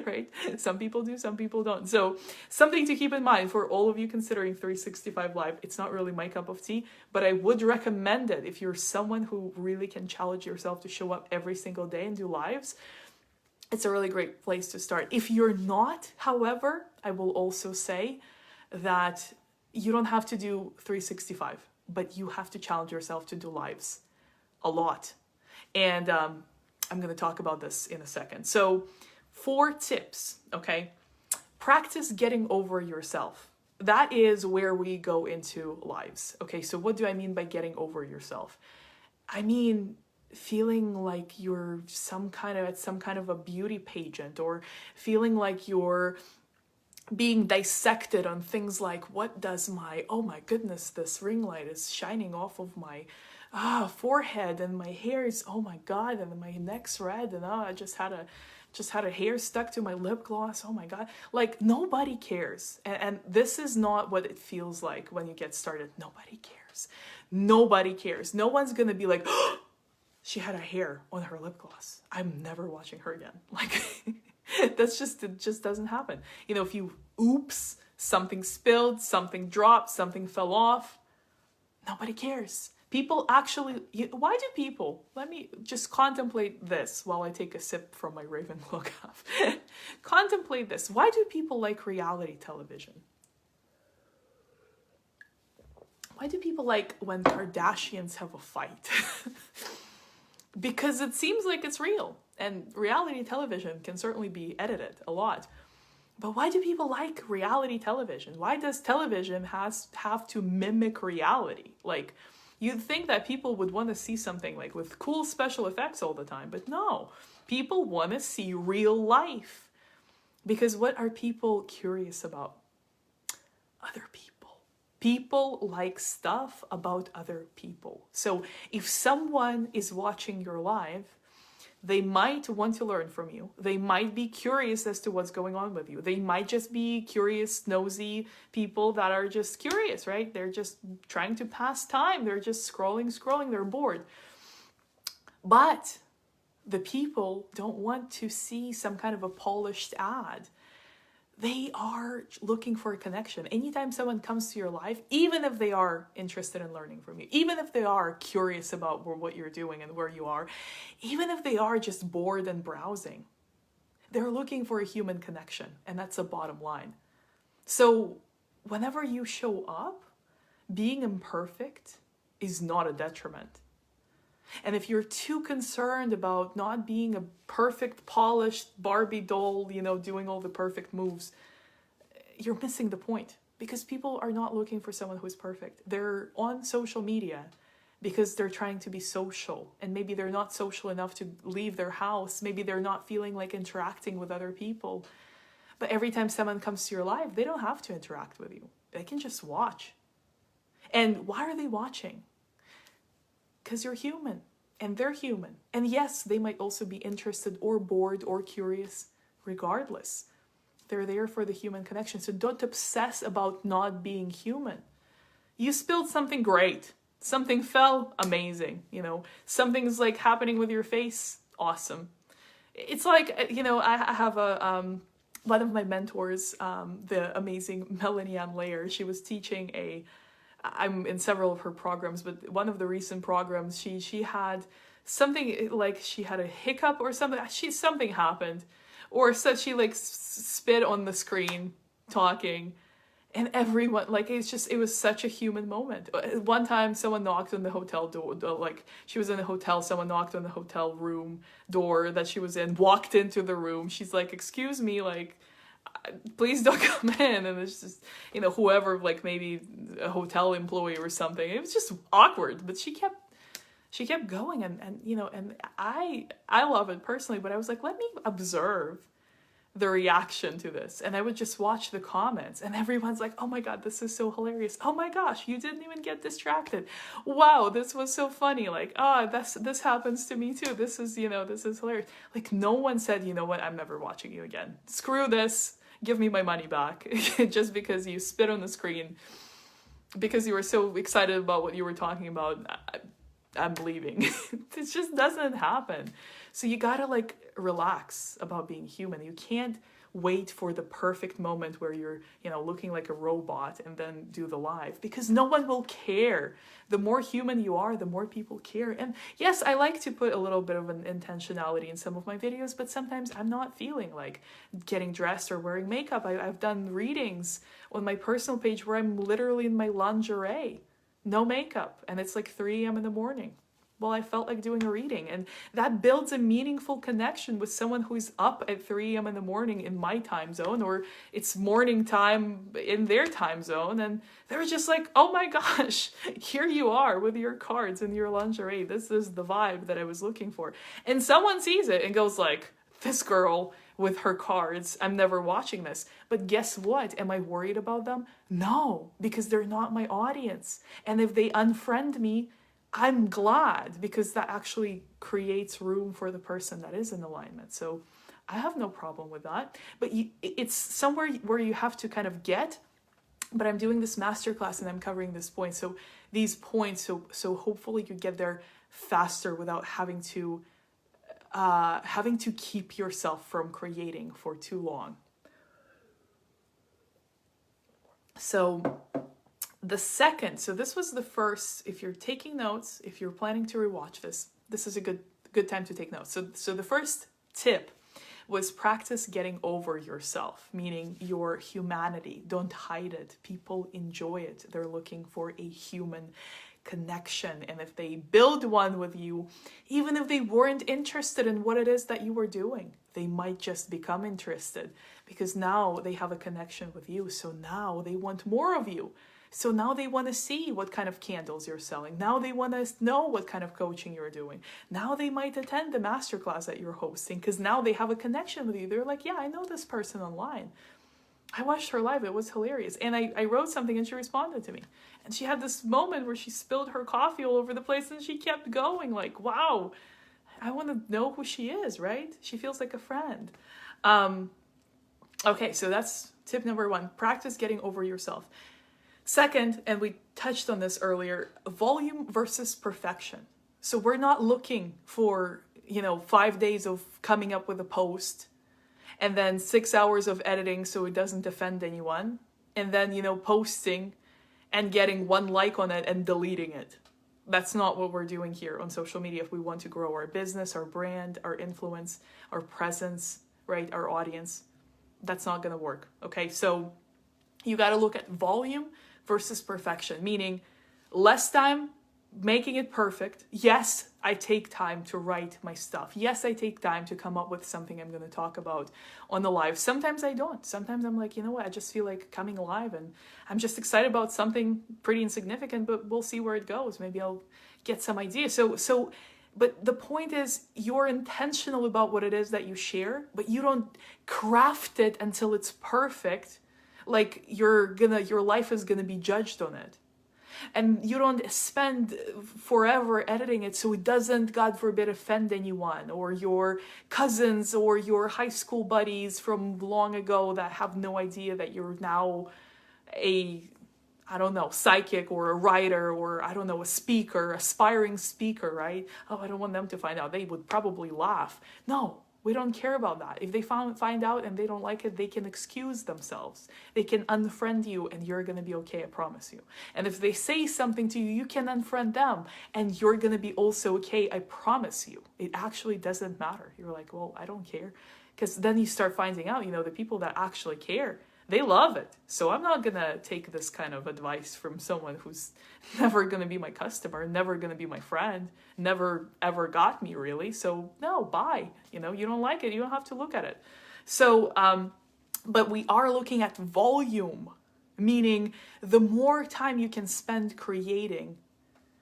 right? Some people do, some people don't. So something to keep in mind for all of you considering 365 Live. It's not really my cup of tea, but I would recommend it if you're someone who really can challenge yourself to show up every single day and do lives. It's a really great place to start. If you're not, however, I will also say that you don't have to do 365, but you have to challenge yourself to do lives a lot. And I'm going to talk about this in a second. So 4 tips, okay? Practice getting over yourself. That is where we go into lives. Okay, so what do I mean by getting over yourself? I mean feeling like you're at some kind of a beauty pageant, or feeling like you're being dissected on things like, what does my, oh my goodness, this ring light is shining off of my forehead, and my hair is, oh my god, and my neck's red, and I just had a hair stuck to my lip gloss, oh my god. Like, nobody cares. And this is not what it feels like when you get started. Nobody cares. Nobody cares. No one's gonna be like, oh, she had a hair on her lip gloss, I'm never watching her again. Like, it just doesn't happen. You know, if you, oops, something spilled, something dropped, something fell off, nobody cares. People actually, why do people, let me just contemplate this while I take a sip from my Ravenclaw cup. Contemplate this. Why do people like reality television? Why do people like when Kardashians have a fight? Because it seems like it's real. And reality television can certainly be edited a lot. But why do people like reality television? Why does television have to mimic reality? Like, you'd think that people would want to see something like with cool special effects all the time, but no. People want to see real life. Because what are people curious about? Other people. People like stuff about other people. So if someone is watching your live, they might want to learn from you. They might be curious as to what's going on with you. They might just be curious, nosy people that are just curious, right? They're just trying to pass time. They're just scrolling, they're bored. But the people don't want to see some kind of a polished ad. They are looking for a connection. Anytime someone comes to your life, even if they are interested in learning from you, even if they are curious about what you're doing and where you are, even if they are just bored and browsing, they're looking for a human connection. And that's the bottom line. So whenever you show up, being imperfect is not a detriment. And if you're too concerned about not being a perfect, polished Barbie doll, you know, doing all the perfect moves, you're missing the point. Because people are not looking for someone who is perfect. They're on social media because they're trying to be social. And maybe they're not social enough to leave their house. Maybe they're not feeling like interacting with other people. But every time someone comes to your live, they don't have to interact with you. They can just watch. And why are they watching? Because you're human and they're human. And yes, they might also be interested or bored or curious. Regardless, they're there for the human connection. So don't obsess about not being human. You spilled something, great. Something fell, amazing. You know, something's like happening with your face, awesome. It's like, you know, I have one of my mentors, the amazing Melanie Ann Layer. She was teaching I'm in several of her programs, but one of the recent programs, she had something like she had a hiccup or something. Something happened, or said she like spit on the screen talking, and everyone like it was such a human moment. One time, someone knocked on the hotel door. Like she was in a hotel, someone knocked on the hotel room door that she was in. Walked into the room. She's like, "Excuse me, like, please don't come in." And it's just, you know, whoever, like maybe a hotel employee or something. It was just awkward, but she kept going, and you know, and I love it personally, but I was like, let me observe the reaction to this. And I would just watch the comments, and everyone's like, oh my god, this is so hilarious. Oh my gosh, you didn't even get distracted. Wow, this was so funny. Like, this happens to me too. This is, you know, this is hilarious. Like, no one said, you know what, I'm never watching you again. Screw this. Give me my money back. Just because you spit on the screen, because you were so excited about what you were talking about, I'm leaving. It just doesn't happen. So you gotta like relax about being human. You can't wait for the perfect moment where you're, you know, looking like a robot and then do the live, because no one will care. The more human you are, the more people care. And yes, I like to put a little bit of an intentionality in some of my videos, but sometimes I'm not feeling like getting dressed or wearing makeup. I've done readings on my personal page where I'm literally in my lingerie, no makeup, and it's like 3 a.m. in the morning. Well, I felt like doing a reading, and that builds a meaningful connection with someone who's up at 3 a.m. in the morning in my time zone, or it's morning time in their time zone, and they're just like, oh my gosh, here you are with your cards and your lingerie. This is the vibe that I was looking for. And someone sees it and goes like, this girl with her cards. I'm never watching this. But guess what? Am I worried about them? No, because they're not my audience. And if they unfriend me, I'm glad, because that actually creates room for the person that is in alignment. So I have no problem with that. But it's somewhere where you have to kind of get. But I'm doing this masterclass and I'm covering this point. So these points, so hopefully you get there faster without having to keep yourself from creating for too long. So the second, so this was the first, if you're taking notes, if you're planning to rewatch this, this is a good time to take notes. So the first tip was practice getting over yourself, meaning your humanity. Don't hide it. People enjoy it. They're looking for a human connection. And if they build one with you, even if they weren't interested in what it is that you were doing, they might just become interested because now they have a connection with you. So now they want more of you. So now they want to see what kind of candles you're selling. Now they want to know what kind of coaching you're doing. Now they might attend the masterclass that you're hosting because now they have a connection with you. They're like, yeah, I know this person online. I watched her live. It was hilarious. And I wrote something and she responded to me. And she had this moment where she spilled her coffee all over the place and she kept going like, wow, I want to know who she is, right? She feels like a friend. Okay, so that's tip number one. Practice getting over yourself. Second, and we touched on this earlier, volume versus perfection. So we're not looking for, 5 days of coming up with a post and then 6 hours of editing so it doesn't offend anyone. And then, posting and getting one like on it and deleting it. That's not what we're doing here on social media if we want to grow our business, our brand, our influence, our presence, right? Our audience. That's not going to work. Okay. So you got to look at volume versus perfection, meaning less time making it perfect. Yes, I take time to write my stuff. Yes, I take time to come up with something I'm going to talk about on the live. Sometimes I don't. Sometimes I'm like, you know what, I just feel like coming live and I'm just excited about something pretty insignificant, but we'll see where it goes. Maybe I'll get some ideas. But the point is you're intentional about what it is that you share, but you don't craft it until it's perfect. Like your life is gonna be judged on it. And you don't spend forever editing it so it doesn't, God forbid, offend anyone or your cousins or your high school buddies from long ago that have no idea that you're now a, psychic or a writer or, a speaker, aspiring speaker, right? Oh, I don't want them to find out. They would probably laugh. No. We don't care about that. If they find out and they don't like it, they can excuse themselves. They can unfriend you and you're going to be okay, I promise you. And if they say something to you, you can unfriend them and you're going to be also okay, I promise you. It actually doesn't matter. You're like, well, I don't care. Because then you start finding out, the people that actually care, they love it. So I'm not going to take this kind of advice from someone who's never going to be my customer, never going to be my friend, never ever got me really. So no, bye. You don't like it. You don't have to look at it. So, but we are looking at volume, meaning the more time you can spend creating,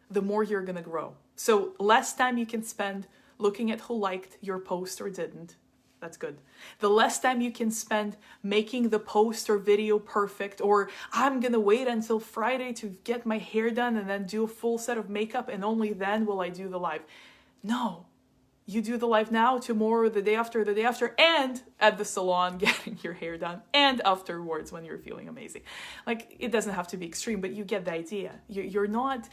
the more you're going to grow. So less time you can spend looking at who liked your post or didn't. That's good. The less time you can spend making the post or video perfect, or I'm going to wait until Friday to get my hair done and then do a full set of makeup and only then will I do the live. No, you do the live now, tomorrow, the day after, and at the salon getting your hair done and afterwards when you're feeling amazing. Like, it doesn't have to be extreme, but you get the idea. You're not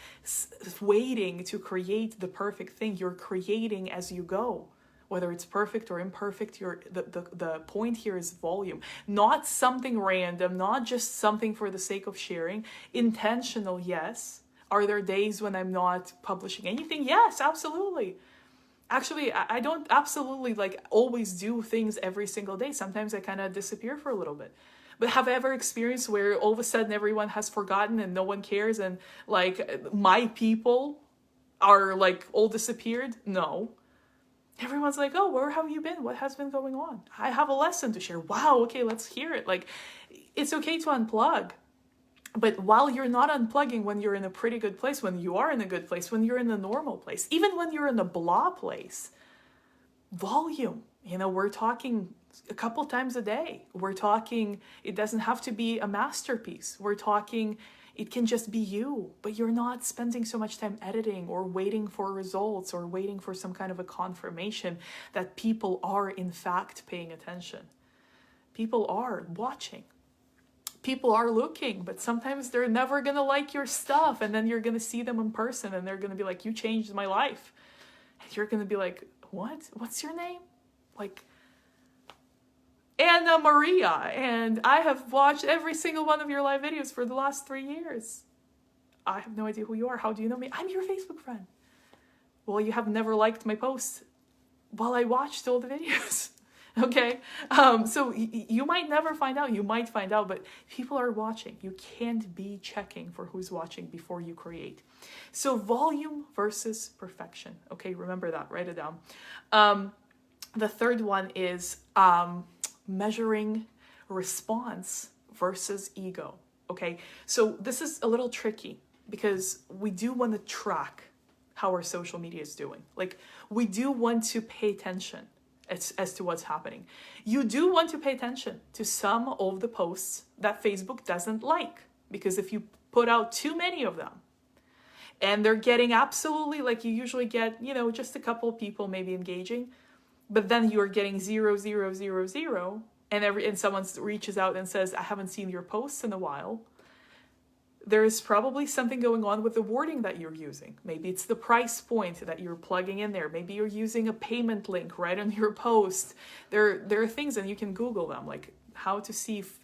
waiting to create the perfect thing. You're creating as you go. Whether it's perfect or imperfect, the point here is volume. Not something random, not just something for the sake of sharing. Intentional, yes. Are there days when I'm not publishing anything? Yes, absolutely. Actually, I don't absolutely always do things every single day. Sometimes I kind of disappear for a little bit. But have I ever experienced where all of a sudden everyone has forgotten and no one cares and my people are all disappeared? No. Everyone's like, oh, where have you been? What has been going on? I have a lesson to share. Wow, okay, let's hear it. It's okay to unplug. But while you're not unplugging, when you're in a pretty good place, when you are in a good place, when you're in a normal place, even when you're in a blah place, volume, We're talking a couple times a day. We're talking, it doesn't have to be a masterpiece. We're talking, it can just be you, but you're not spending so much time editing or waiting for results or waiting for some kind of a confirmation that people are in fact paying attention. People are watching. People are looking, but sometimes they're never going to like your stuff. And then you're going to see them in person and they're going to be like, you changed my life. And you're going to be like, what? What's your name? Like, Anna Maria. And I have watched every single one of your live videos for the last 3 years. I have no idea who you are. How do you know me? I'm your Facebook friend. Well, you have never liked my posts. Well, I watched all the videos. Okay, so you might never find out. You might find out, but people are watching. You can't be checking for who's watching before you create. So volume versus perfection. Okay, remember that. Write it down. The third one is measuring response versus ego. Okay, so this is a little tricky because we do want to track how our social media is doing. Like, we do want to pay attention as to what's happening. You do want to pay attention to some of the posts that Facebook doesn't like, because if you put out too many of them and they're getting absolutely, like, you usually get, just a couple of people maybe engaging, but then you're getting 0, 0, 0, 0, and someone reaches out and says, I haven't seen your posts in a while. There's probably something going on with the wording that you're using. Maybe it's the price point that you're plugging in there. Maybe you're using a payment link right on your post. There are things, and you can Google them, like how to see if,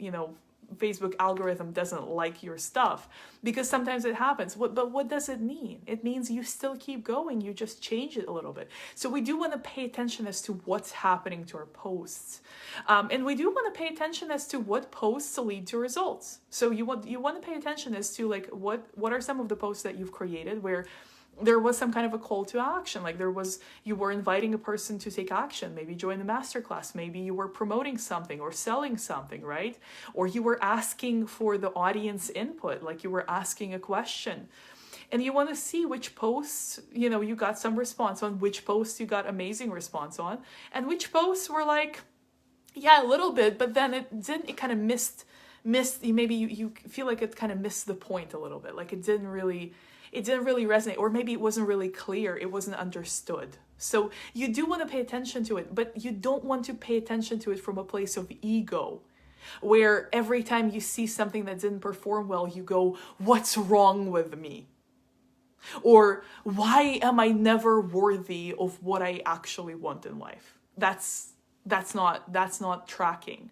Facebook algorithm doesn't like your stuff, because sometimes it happens. But what does it mean? It means you still keep going. You just change it a little bit. So we do want to pay attention as to what's happening to our posts. And we do want to pay attention as to what posts lead to results. So you want to pay attention as to, like, what are some of the posts that you've created where there was some kind of a call to action. Like, you were inviting a person to take action, maybe join the masterclass, maybe you were promoting something or selling something, right? Or you were asking for the audience input, like you were asking a question. And you want to see which posts, you got some response on, which posts you got amazing response on, and which posts were like, yeah, a little bit, but then it kind of missed, maybe you feel like it kind of missed the point a little bit. Like, it didn't really resonate, or maybe it wasn't really clear, it wasn't understood. So you do want to pay attention to it, but you don't want to pay attention to it from a place of ego, where every time you see something that didn't perform well, you go, what's wrong with me? Or why am I never worthy of what I actually want in life? That's not tracking.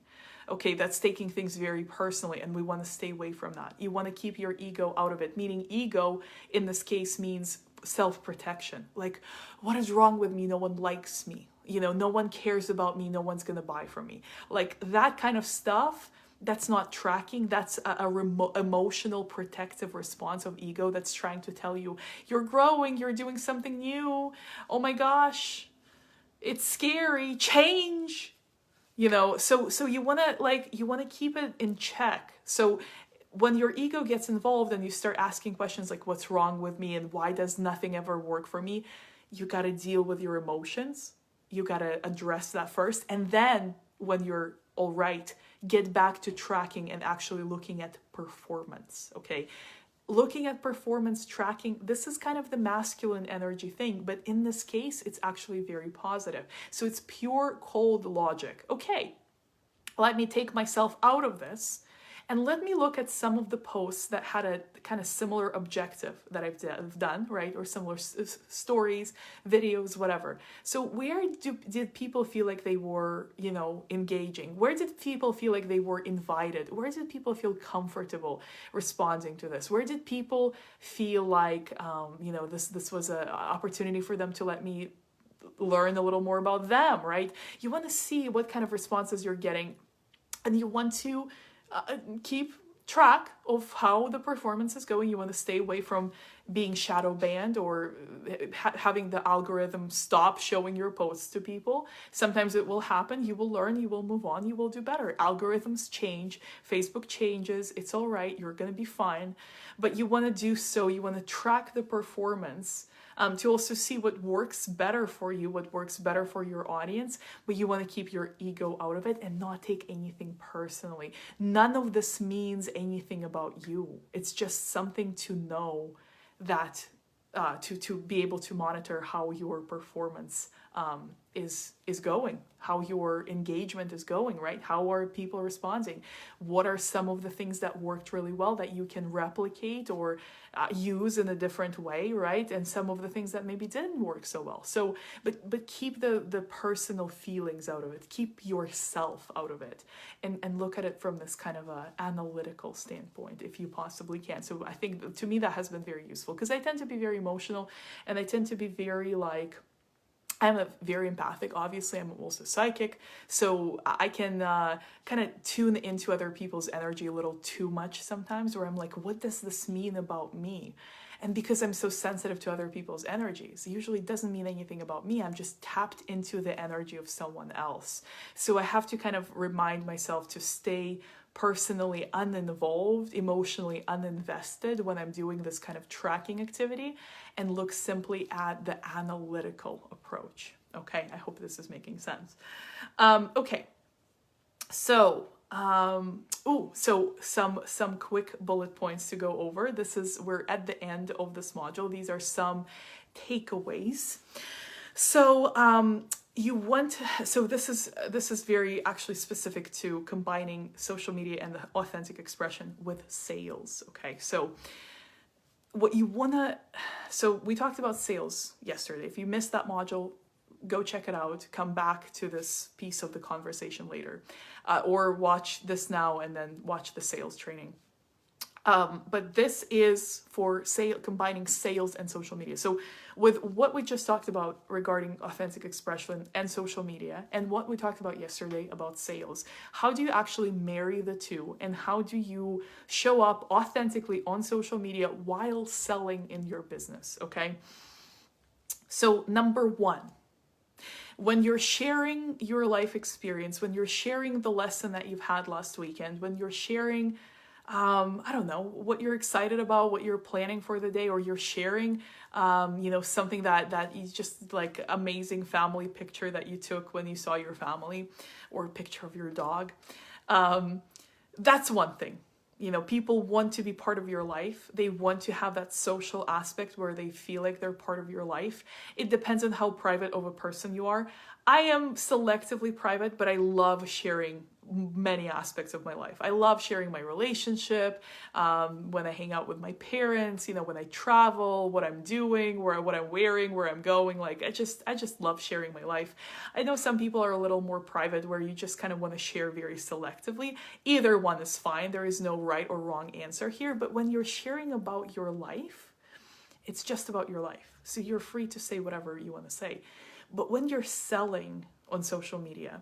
Okay, that's taking things very personally, and we want to stay away from that. You want to keep your ego out of it, meaning ego in this case means self-protection. Like, what is wrong with me? No one likes me. No one cares about me. No one's going to buy from me. Like, that kind of stuff, that's not tracking. That's a emotional protective response of ego that's trying to tell you, you're growing, you're doing something new. Oh my gosh, it's scary, change. So you want to keep it in check. So when your ego gets involved and you start asking questions like, what's wrong with me and why does nothing ever work for me? You got to deal with your emotions. You got to address that first. And then when you're all right, get back to tracking and actually looking at performance. Okay. Looking at performance tracking, this is kind of the masculine energy thing, but in this case, it's actually very positive. So it's pure cold logic. Okay, let me take myself out of this and let me look at some of the posts that had a kind of similar objective that I've done, right? Or similar stories, videos, whatever. So where did people feel like they were, engaging? Where did people feel like they were invited? Where did people feel comfortable responding to this? Where did people feel like, this was an opportunity for them to let me learn a little more about them, right? You want to see what kind of responses you're getting, and you want to keep track of how the performance is going. You want to stay away from being shadow banned or having the algorithm stop showing your posts to people. Sometimes it will happen. You will learn, you will move on, you will do better. Algorithms change, Facebook changes, it's all right, you're going to be fine. But you want to do so, you want to track the performance to also see what works better for you, what works better for your audience, but you want to keep your ego out of it and not take anything personally. None of this means anything about you. It's just something to know that to be able to monitor how your performance is going, how your engagement is going, right? How are people responding? What are some of the things that worked really well that you can replicate or use in a different way, right? And some of the things that maybe didn't work so well. So, but keep the personal feelings out of it. Keep yourself out of it, and look at it from this kind of a analytical standpoint, if you possibly can. So I think to me that has been very useful, because I tend to be very emotional, and I tend to be very like, I'm very empathic. Obviously, I'm also psychic, so I can kind of tune into other people's energy a little too much sometimes, where I'm like, what does this mean about me? And because I'm so sensitive to other people's energies, it usually doesn't mean anything about me. I'm just tapped into the energy of someone else. So I have to kind of remind myself to stay personally uninvolved, emotionally uninvested when I'm doing this kind of tracking activity, and look simply at the analytical approach. Okay, I hope this is making sense. Okay, so some quick bullet points to go over. We're at the end of this module. These are some takeaways. So this is very actually specific to combining social media and the authentic expression with sales. Okay, so we talked about sales yesterday. If you missed that module, go check it out. Come back to this piece of the conversation later, or watch this now and then watch the sales training. But this is for combining sales and social media. So with what we just talked about regarding authentic expression and social media, and what we talked about yesterday about sales, how do you actually marry the two, and how do you show up authentically on social media while selling in your business? Okay. So number one, when you're sharing your life experience, when you're sharing the lesson that you've had last weekend, when you're sharing I don't know, what you're excited about, what you're planning for the day, or you're sharing, something that is just like amazing family picture that you took when you saw your family, or a picture of your dog. That's one thing. People want to be part of your life. They want to have that social aspect where they feel like they're part of your life. It depends on how private of a person you are. I am selectively private, but I love sharing many aspects of my life. I love sharing my relationship, when I hang out with my parents, when I travel, what I'm doing, what I'm wearing, where I'm going. Like, I just love sharing my life. I know some people are a little more private, where you just kind of want to share very selectively. Either one is fine. There is no right or wrong answer here. But when you're sharing about your life, it's just about your life. So you're free to say whatever you want to say. But when you're selling on social media,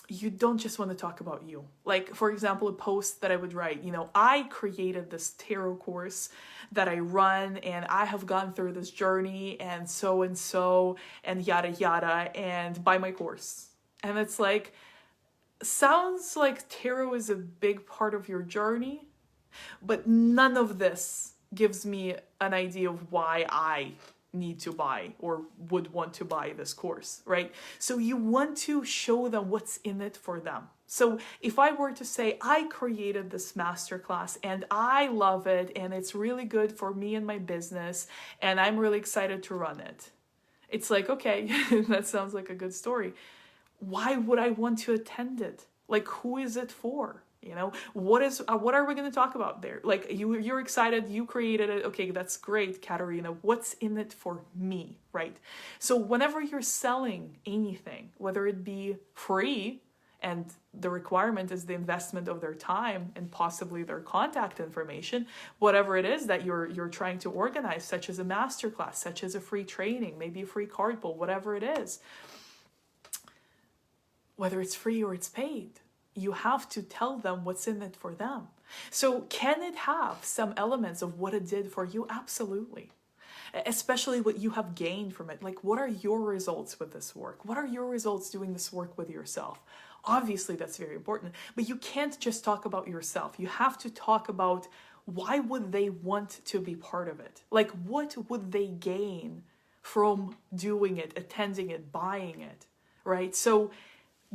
you don't just want to talk about you. Like, for example, a post that I would write, I created this tarot course that I run, and I have gone through this journey, and so, and yada, yada, and buy my course. And it's like, sounds like tarot is a big part of your journey, but none of this gives me an idea of why I need to buy or would want to buy this course, right? So you want to show them what's in it for them. So if I were to say, I created this masterclass and I love it, and it's really good for me and my business, and I'm really excited to run it. It's like, okay, that sounds like a good story. Why would I want to attend it? Like, who is it for? What are we going to talk about there? Like, you're excited, you created it. Okay, that's great, Katerina. What's in it for me, right? So whenever you're selling anything, whether it be free, and the requirement is the investment of their time and possibly their contact information, whatever it is that you're trying to organize, such as a masterclass, such as a free training, maybe a free card pull, whatever it is, whether it's free or it's paid, you have to tell them what's in it for them. So can it have some elements of what it did for you? Absolutely. Especially what you have gained from it. Like, what are your results with this work? What are your results doing this work with yourself? Obviously, that's very important. But you can't just talk about yourself. You have to talk about, why would they want to be part of it? Like, what would they gain from doing it, attending it, buying it, right? So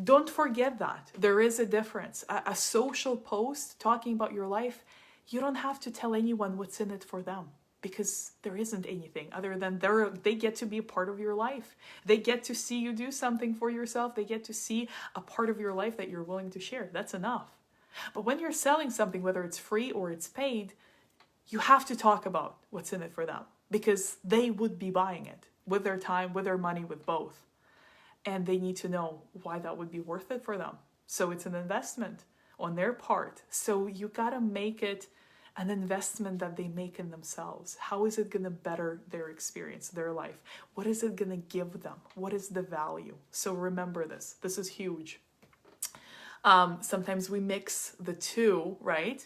don't forget that there is a difference. A social post talking about your life, you don't have to tell anyone what's in it for them, because there isn't anything other than they get to be a part of your life. They get to see you do something for yourself. They get to see a part of your life that you're willing to share. That's enough. But when you're selling something, whether it's free or it's paid, you have to talk about what's in it for them, because they would be buying it with their time, with their money, with both. And they need to know why that would be worth it for them. So it's an investment on their part. So you got to make it an investment that they make in themselves. How is it going to better their experience, their life? What is it going to give them? What is the value? So remember this. This is huge. Sometimes we mix the two, right?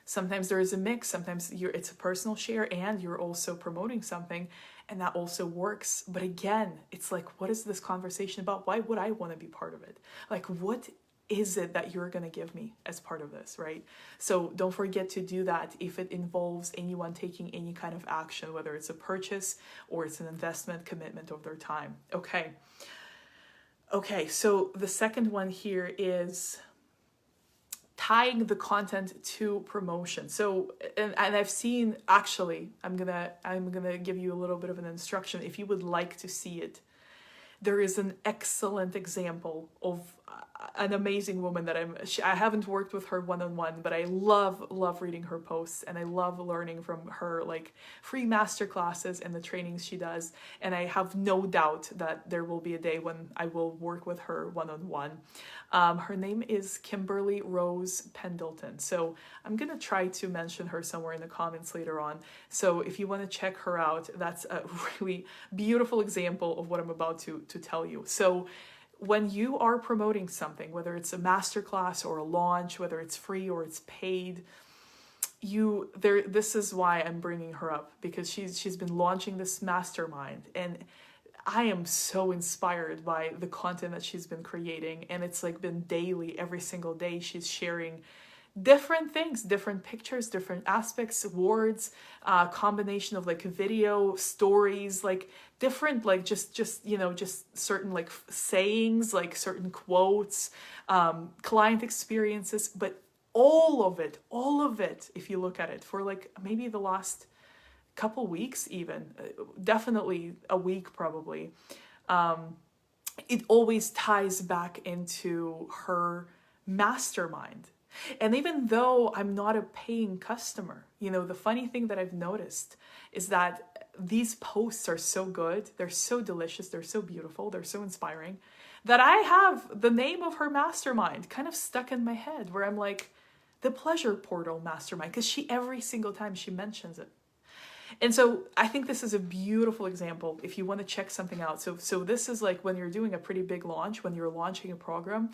Sometimes there is a mix. Sometimes it's a personal share and you're also promoting something, and that also works. But again, it's like, what is this conversation about? Why would I want to be part of it? Like, what is it that you're going to give me as part of this, right? So don't forget to do that if it involves anyone taking any kind of action, whether it's a purchase or it's an investment commitment of their time. Okay, so the second one here is tying the content to promotion. So, and I've seen, actually, I'm gonna give you a little bit of an instruction if you would like to see it. There is an excellent example of an amazing woman that I haven't worked with her one-on-one, but I love reading her posts, and I love learning from her, like, free masterclasses and the trainings she does. And I have no doubt that there will be a day when I will work with her one-on-one. Her name is Kimberly Rose Pendleton. So I'm going to try to mention her somewhere in the comments later on. So if you want to check her out, that's a really beautiful example of what I'm about to tell you. So when you are promoting something, whether it's a masterclass or a launch, whether it's free or it's paid, this is why I'm bringing her up, because she's been launching this mastermind, and I am so inspired by the content that she's been creating. And it's like been daily, every single day she's sharing different things, different pictures, different aspects, words, combination of like video, stories, like different, like just certain like sayings, like certain quotes, client experiences, but all of it, if you look at it for like maybe the last couple weeks, even definitely a week probably, it always ties back into her mastermind. And even though I'm not a paying customer, the funny thing that I've noticed is that these posts are so good, they're so delicious, they're so beautiful, they're so inspiring, that I have the name of her mastermind kind of stuck in my head, where I'm like, the Pleasure Portal Mastermind, because every single time she mentions it. And so I think this is a beautiful example if you want to check something out. So this is like when you're doing a pretty big launch, when you're launching a program,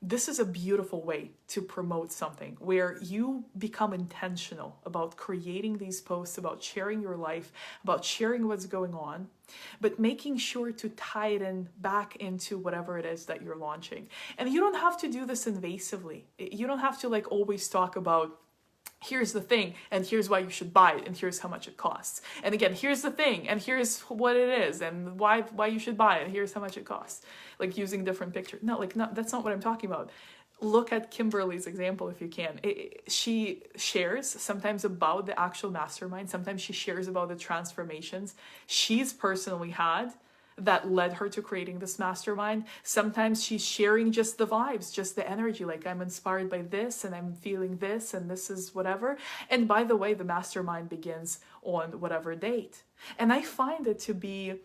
this is a beautiful way to promote something where you become intentional about creating these posts, about sharing your life, about sharing what's going on, but making sure to tie it in back into whatever it is that you're launching. And you don't have to do this invasively. You don't have to like always talk about, here's the thing, and here's why you should buy it, and here's how much it costs. And again, here's the thing, and here's what it is, and why you should buy it, and here's how much it costs. Like using different pictures. No, that's not what I'm talking about. Look at Kimberly's example if you can. She shares sometimes about the actual mastermind. Sometimes she shares about the transformations she's personally had that led her to creating this mastermind. Sometimes she's sharing just the vibes, just the energy, like I'm inspired by this and I'm feeling this and this is whatever. And by the way, the mastermind begins on whatever date. And I find it to be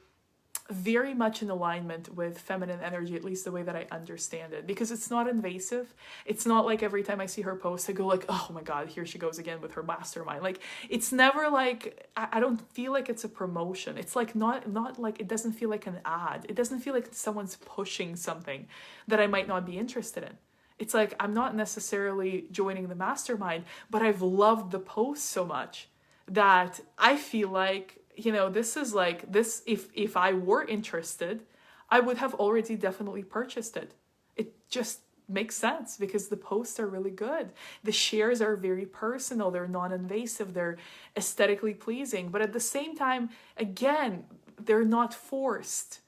very much in alignment with feminine energy, at least the way that I understand it, because it's not invasive. It's not like every time I see her post, I go like, oh my God, here she goes again with her mastermind. Like, it's never like, I don't feel like it's a promotion. It's like not like, it doesn't feel like an ad. It doesn't feel like someone's pushing something that I might not be interested in. It's like, I'm not necessarily joining the mastermind, but I've loved the post so much that I feel like, this is like this. If I were interested, I would have already definitely purchased it. It just makes sense because the posts are really good. The shares are very personal. They're non-invasive. They're aesthetically pleasing. But at the same time, again, they're not forced,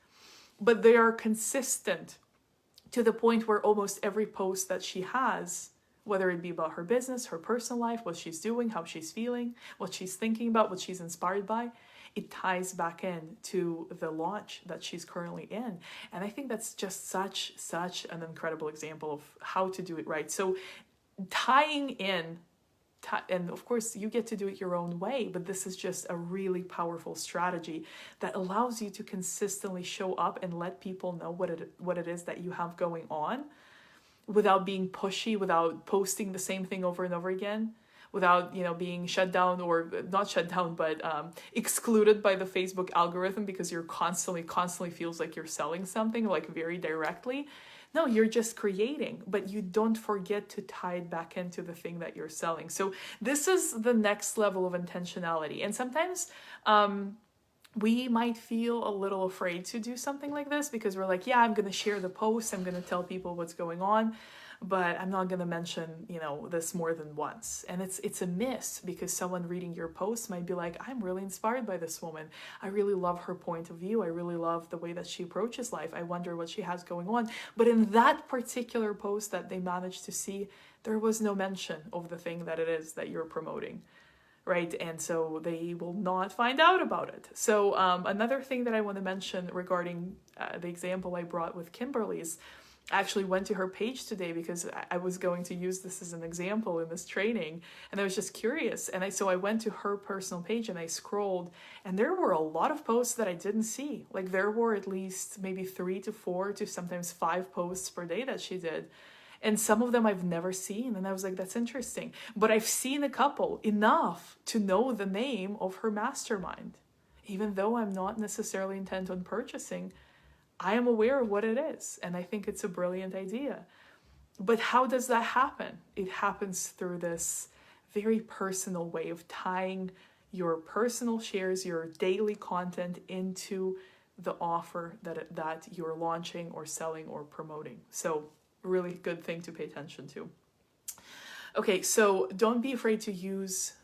but they are consistent to the point where almost every post that she has, whether it be about her business, her personal life, what she's doing, how she's feeling, what she's thinking about, what she's inspired by, it ties back in to the launch that she's currently in. And I think that's just such an incredible example of how to do it right. So tying in, and of course you get to do it your own way, but this is just a really powerful strategy that allows you to consistently show up and let people know what it is that you have going on, without being pushy, without posting the same thing over and over again, without being shut down, or not shut down, but excluded by the Facebook algorithm because you're constantly feels like you're selling something, like very directly. No, you're just creating, but you don't forget to tie it back into the thing that you're selling. So this is the next level of intentionality. And sometimes we might feel a little afraid to do something like this because we're like, yeah, I'm going to share the post, I'm going to tell people what's going on, but I'm not going to mention, this more than once. And it's a miss, because someone reading your post might be like, I'm really inspired by this woman. I really love her point of view. I really love the way that she approaches life. I wonder what she has going on. But in that particular post that they managed to see, there was no mention of the thing that it is that you're promoting. Right? And so they will not find out about it. So another thing that I want to mention regarding the example I brought with Kimberly's, I actually went to her page today because I was going to use this as an example in this training, and I was just curious. And so I went to her personal page and I scrolled, and there were a lot of posts that I didn't see. Like there were at least maybe 3 to 4 to sometimes 5 posts per day that she did. And some of them I've never seen. And I was like, that's interesting. But I've seen a couple, enough to know the name of her mastermind. Even though I'm not necessarily intent on purchasing, I am aware of what it is. And I think it's a brilliant idea. But how does that happen? It happens through this very personal way of tying your personal shares, your daily content, into the offer that you're launching or selling or promoting. So really good thing to pay attention to. Okay, so don't be afraid to use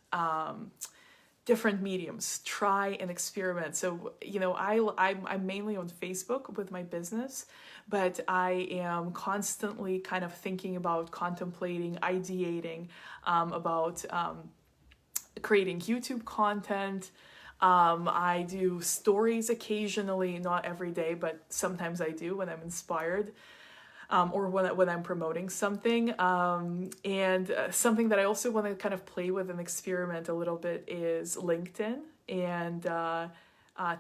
different mediums. Try and experiment. So, I'm mainly on Facebook with my business, but I am constantly kind of thinking about, contemplating, ideating about creating YouTube content. I do stories occasionally, not every day, but sometimes I do when I'm inspired. Or when I'm promoting something. And something that I also want to kind of play with and experiment a little bit is LinkedIn and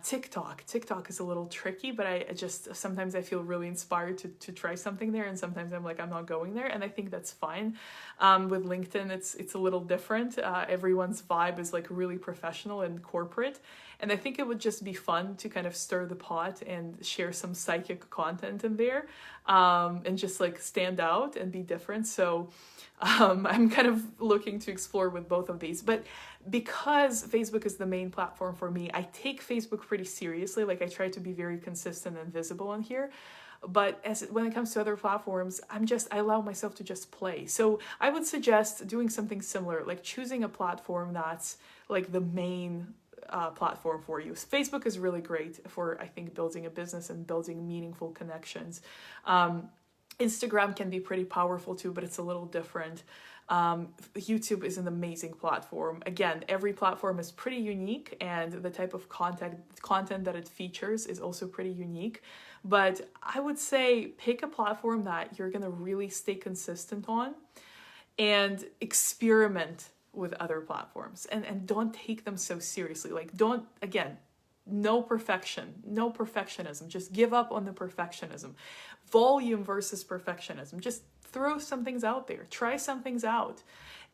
TikTok. TikTok is a little tricky, but I just, sometimes I feel really inspired to try something there, and sometimes I'm like, I'm not going there, and I think that's fine. With LinkedIn, it's a little different. Everyone's vibe is like really professional and corporate, and I think it would just be fun to kind of stir the pot and share some psychic content in there, and just like stand out and be different. So I'm kind of looking to explore with both of these. But because Facebook is the main platform for me, I take Facebook pretty seriously. Like I try to be very consistent and visible on here. But when it comes to other platforms, I allow myself to just play. So I would suggest doing something similar, like choosing a platform that's like the main platform for you. Facebook is really great for, I think, building a business and building meaningful connections. Instagram can be pretty powerful too, but it's a little different. YouTube is an amazing platform. Again, every platform is pretty unique, and the type of content that it features is also pretty unique. But I would say pick a platform that you're going to really stay consistent on and experiment with other platforms, and don't take them so seriously. Like no perfectionism. Just give up on the perfectionism. Volume versus perfectionism. Just throw some things out there. Try some things out.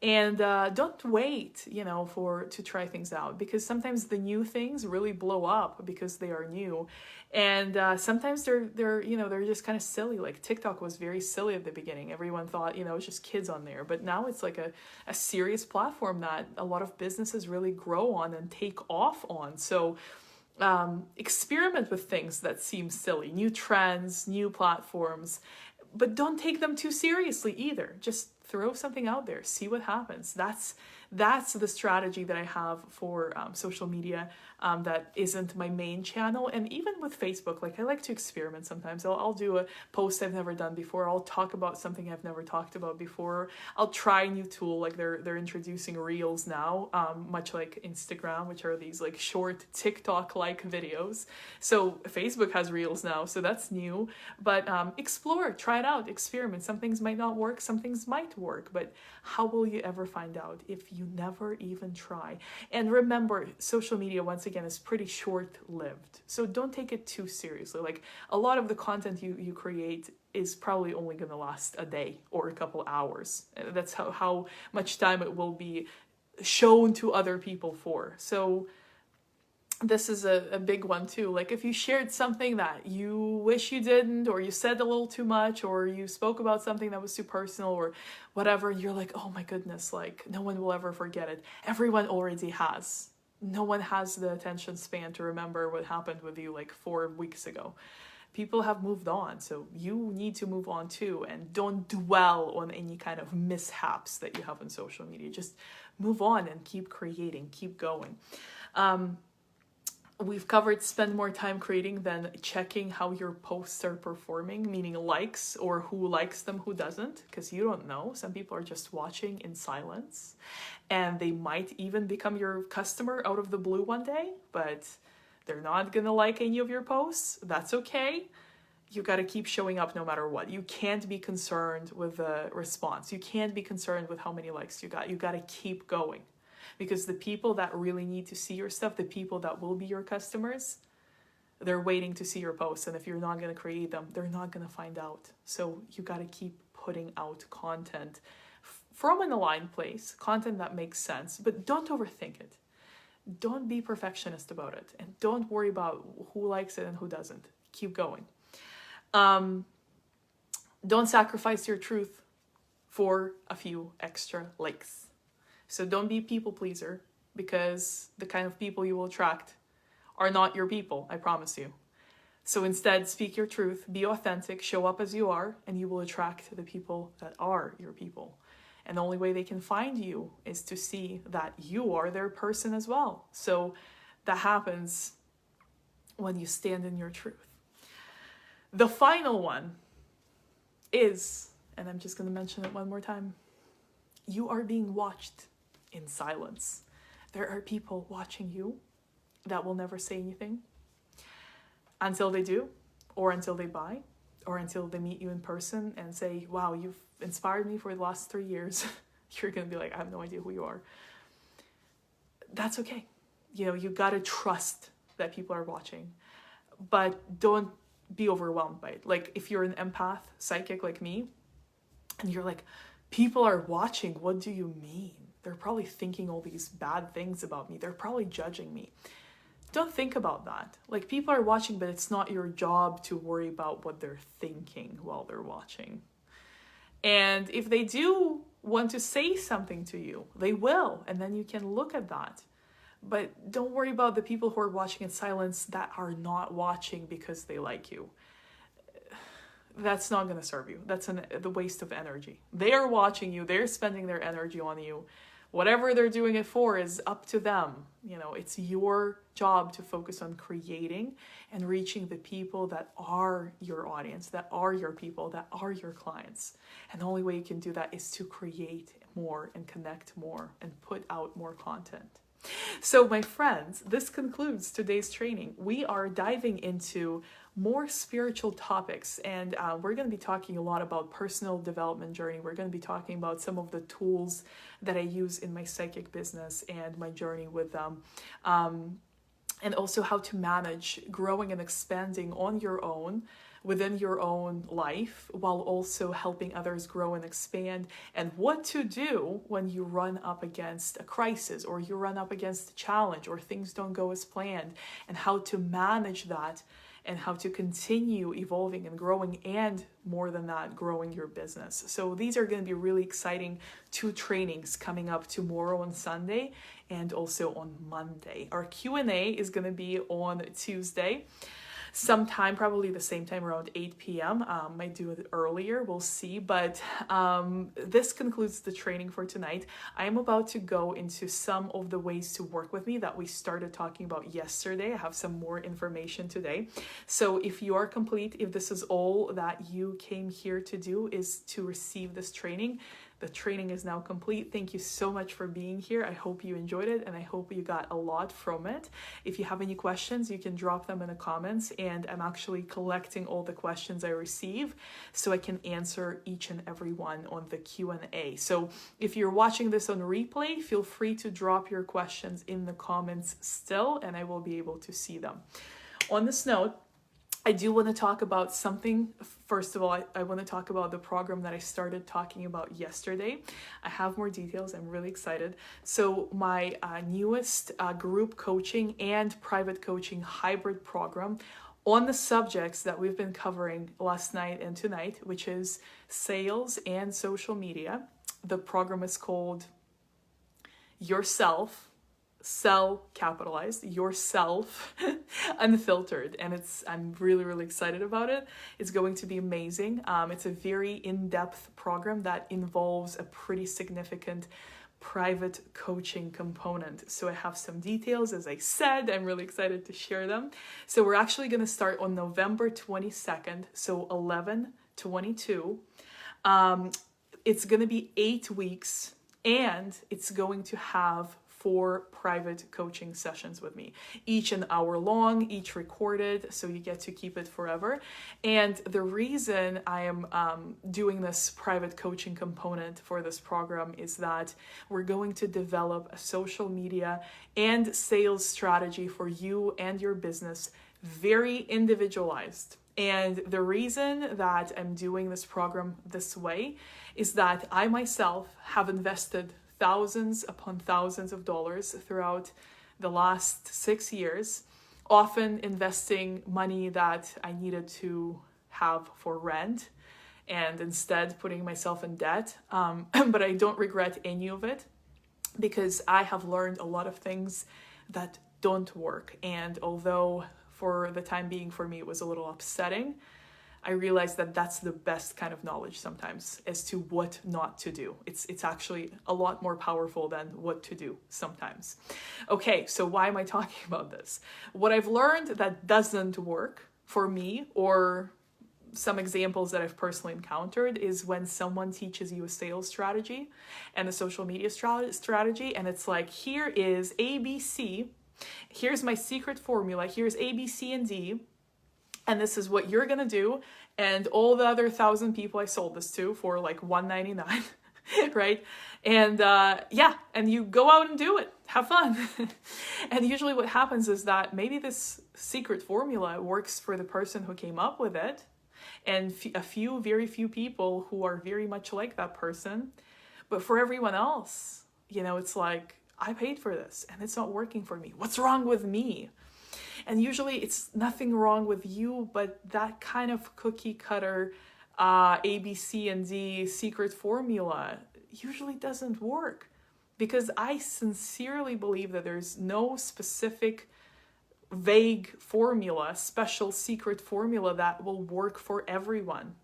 And don't wait, to try things out, because sometimes the new things really blow up because they are new. And sometimes they're just kind of silly. Like TikTok was very silly at the beginning. Everyone thought, it's just kids on there. But now it's like a serious platform that a lot of businesses really grow on and take off on. So experiment with things that seem silly, new trends, new platforms, but don't take them too seriously either. Just throw something out there, see what happens. that's the strategy that I have for social media that isn't my main channel. And even with Facebook, like I like to experiment sometimes. I'll do a post I've never done before. I'll talk about something I've never talked about before. I'll try a new tool, like they're introducing Reels now, much like Instagram, which are these like short TikTok-like videos. So Facebook has Reels now, so that's new. But explore, try it out, experiment. Some things might not work, some things might work, but how will you ever find out if you never even try? And remember, social media, once again, is pretty short-lived. So don't take it too seriously. Like a lot of the content you create is probably only going to last a day or a couple hours. That's how much time it will be shown to other people for. So this is a big one too. Like if you shared something that you wish you didn't, or you said a little too much, or you spoke about something that was too personal or whatever, you're like, oh my goodness, like no one will ever forget it. Everyone already has. No one has the attention span to remember what happened with you like 4 weeks ago. People have moved on, so you need to move on too, and don't dwell on any kind of mishaps that you have on social media. Just move on and keep creating, keep going. We've covered spend more time creating than checking how your posts are performing, meaning likes, or who likes them, who doesn't, because you don't know. Some people are just watching in silence, and they might even become your customer out of the blue one day, but they're not gonna like any of your posts. That's okay. You gotta keep showing up no matter what. You can't be concerned with the response. You can't be concerned with how many likes you got. You gotta keep going. Because the people that really need to see your stuff, the people that will be your customers, they're waiting to see your posts. And if you're not going to create them, they're not going to find out. So you got to keep putting out content from an aligned place, content that makes sense, but don't overthink it. Don't be perfectionist about it. And don't worry about who likes it and who doesn't. Keep going. Don't sacrifice your truth for a few extra likes. So don't be a people pleaser, because the kind of people you will attract are not your people, I promise you. So instead, speak your truth, be authentic, show up as you are, and you will attract the people that are your people. And the only way they can find you is to see that you are their person as well. So that happens when you stand in your truth. The final one is, and I'm just going to mention it one more time, you are being watched in silence. There are people watching you that will never say anything until they do, or until they buy, or until they meet you in person and say, wow, you've inspired me for the last 3 years. You're going to be like, I have no idea who you are. That's okay. You got to trust that people are watching, but don't be overwhelmed by it. Like if you're an empath, psychic like me, and you're like, people are watching, what do you mean? They're probably thinking all these bad things about me. They're probably judging me. Don't think about that. Like people are watching, but it's not your job to worry about what they're thinking while they're watching. And if they do want to say something to you, they will, and then you can look at that. But don't worry about the people who are watching in silence that are not watching because they like you. That's not going to serve you. That's the waste of energy. They are watching you. They're spending their energy on you. Whatever they're doing it for is up to them. It's your job to focus on creating and reaching the people that are your audience, that are your people, that are your clients. And the only way you can do that is to create more and connect more and put out more content. So my friends, this concludes today's training. We are diving into more spiritual topics, and we're going to be talking a lot about personal development journey. We're going to be talking about some of the tools that I use in my psychic business and my journey with them, and also how to manage growing and expanding on your own within your own life while also helping others grow and expand, and what to do when you run up against a crisis or you run up against a challenge or things don't go as planned, and how to manage that and how to continue evolving and growing, and more than that, growing your business. So these are going to be really exciting 2 trainings coming up tomorrow on Sunday and also on Monday. Our Q&A is going to be on Tuesday. sometime, probably the same time around 8 p.m. Might do it earlier, we'll see. But this concludes the training for tonight. I am about to go into some of the ways to work with me that we started talking about yesterday. I have some more information today. So if you are complete, if this is all that you came here to do is to receive this training, the training is now complete. Thank you so much for being here. I hope you enjoyed it and I hope you got a lot from it. If you have any questions, you can drop them in the comments, and I'm actually collecting all the questions I receive so I can answer each and every one on the Q&A. So if you're watching this on replay, feel free to drop your questions in the comments still, and I will be able to see them. On this note, I do want to talk about something. First of all, I want to talk about the program that I started talking about yesterday. I have more details. I'm really excited. So my newest group coaching and private coaching hybrid program on the subjects that we've been covering last night and tonight, which is sales and social media. The program is called Yourself, Sell capitalized, Yourself Unfiltered, and I'm really excited about it. It's going to be amazing. It's a very in-depth program that involves a pretty significant private coaching component. So I have some details. As I said, I'm really excited to share them. So we're actually going to start on November 22nd, so 11/22. It's going to be 8 weeks, and it's going to have 4 private coaching sessions with me, each an hour long, each recorded, so you get to keep it forever. And the reason I am doing this private coaching component for this program is that we're going to develop a social media and sales strategy for you and your business, very individualized. And the reason that I'm doing this program this way is that I myself have invested thousands upon thousands of dollars throughout the last 6 years, often investing money that I needed to have for rent and instead putting myself in debt. But I don't regret any of it because I have learned a lot of things that don't work. And although for the time being for me it was a little upsetting, I realized that that's the best kind of knowledge sometimes as to what not to do. It's actually a lot more powerful than what to do sometimes. Okay, so why am I talking about this? What I've learned that doesn't work for me, or some examples that I've personally encountered, is when someone teaches you a sales strategy and a social media strategy, and it's like, here is ABC, here's my secret formula, here's A, B, C, and D, and this is what you're gonna do, and all the other 1,000 people I sold this to for like $199, right? And and you go out and do it, have fun. And usually what happens is that maybe this secret formula works for the person who came up with it, and very few people who are very much like that person, but for everyone else, it's like, I paid for this and it's not working for me. What's wrong with me? And usually it's nothing wrong with you, but that kind of cookie cutter A, B, C, and D secret formula usually doesn't work, because I sincerely believe that there's no specific vague formula, special secret formula that will work for everyone.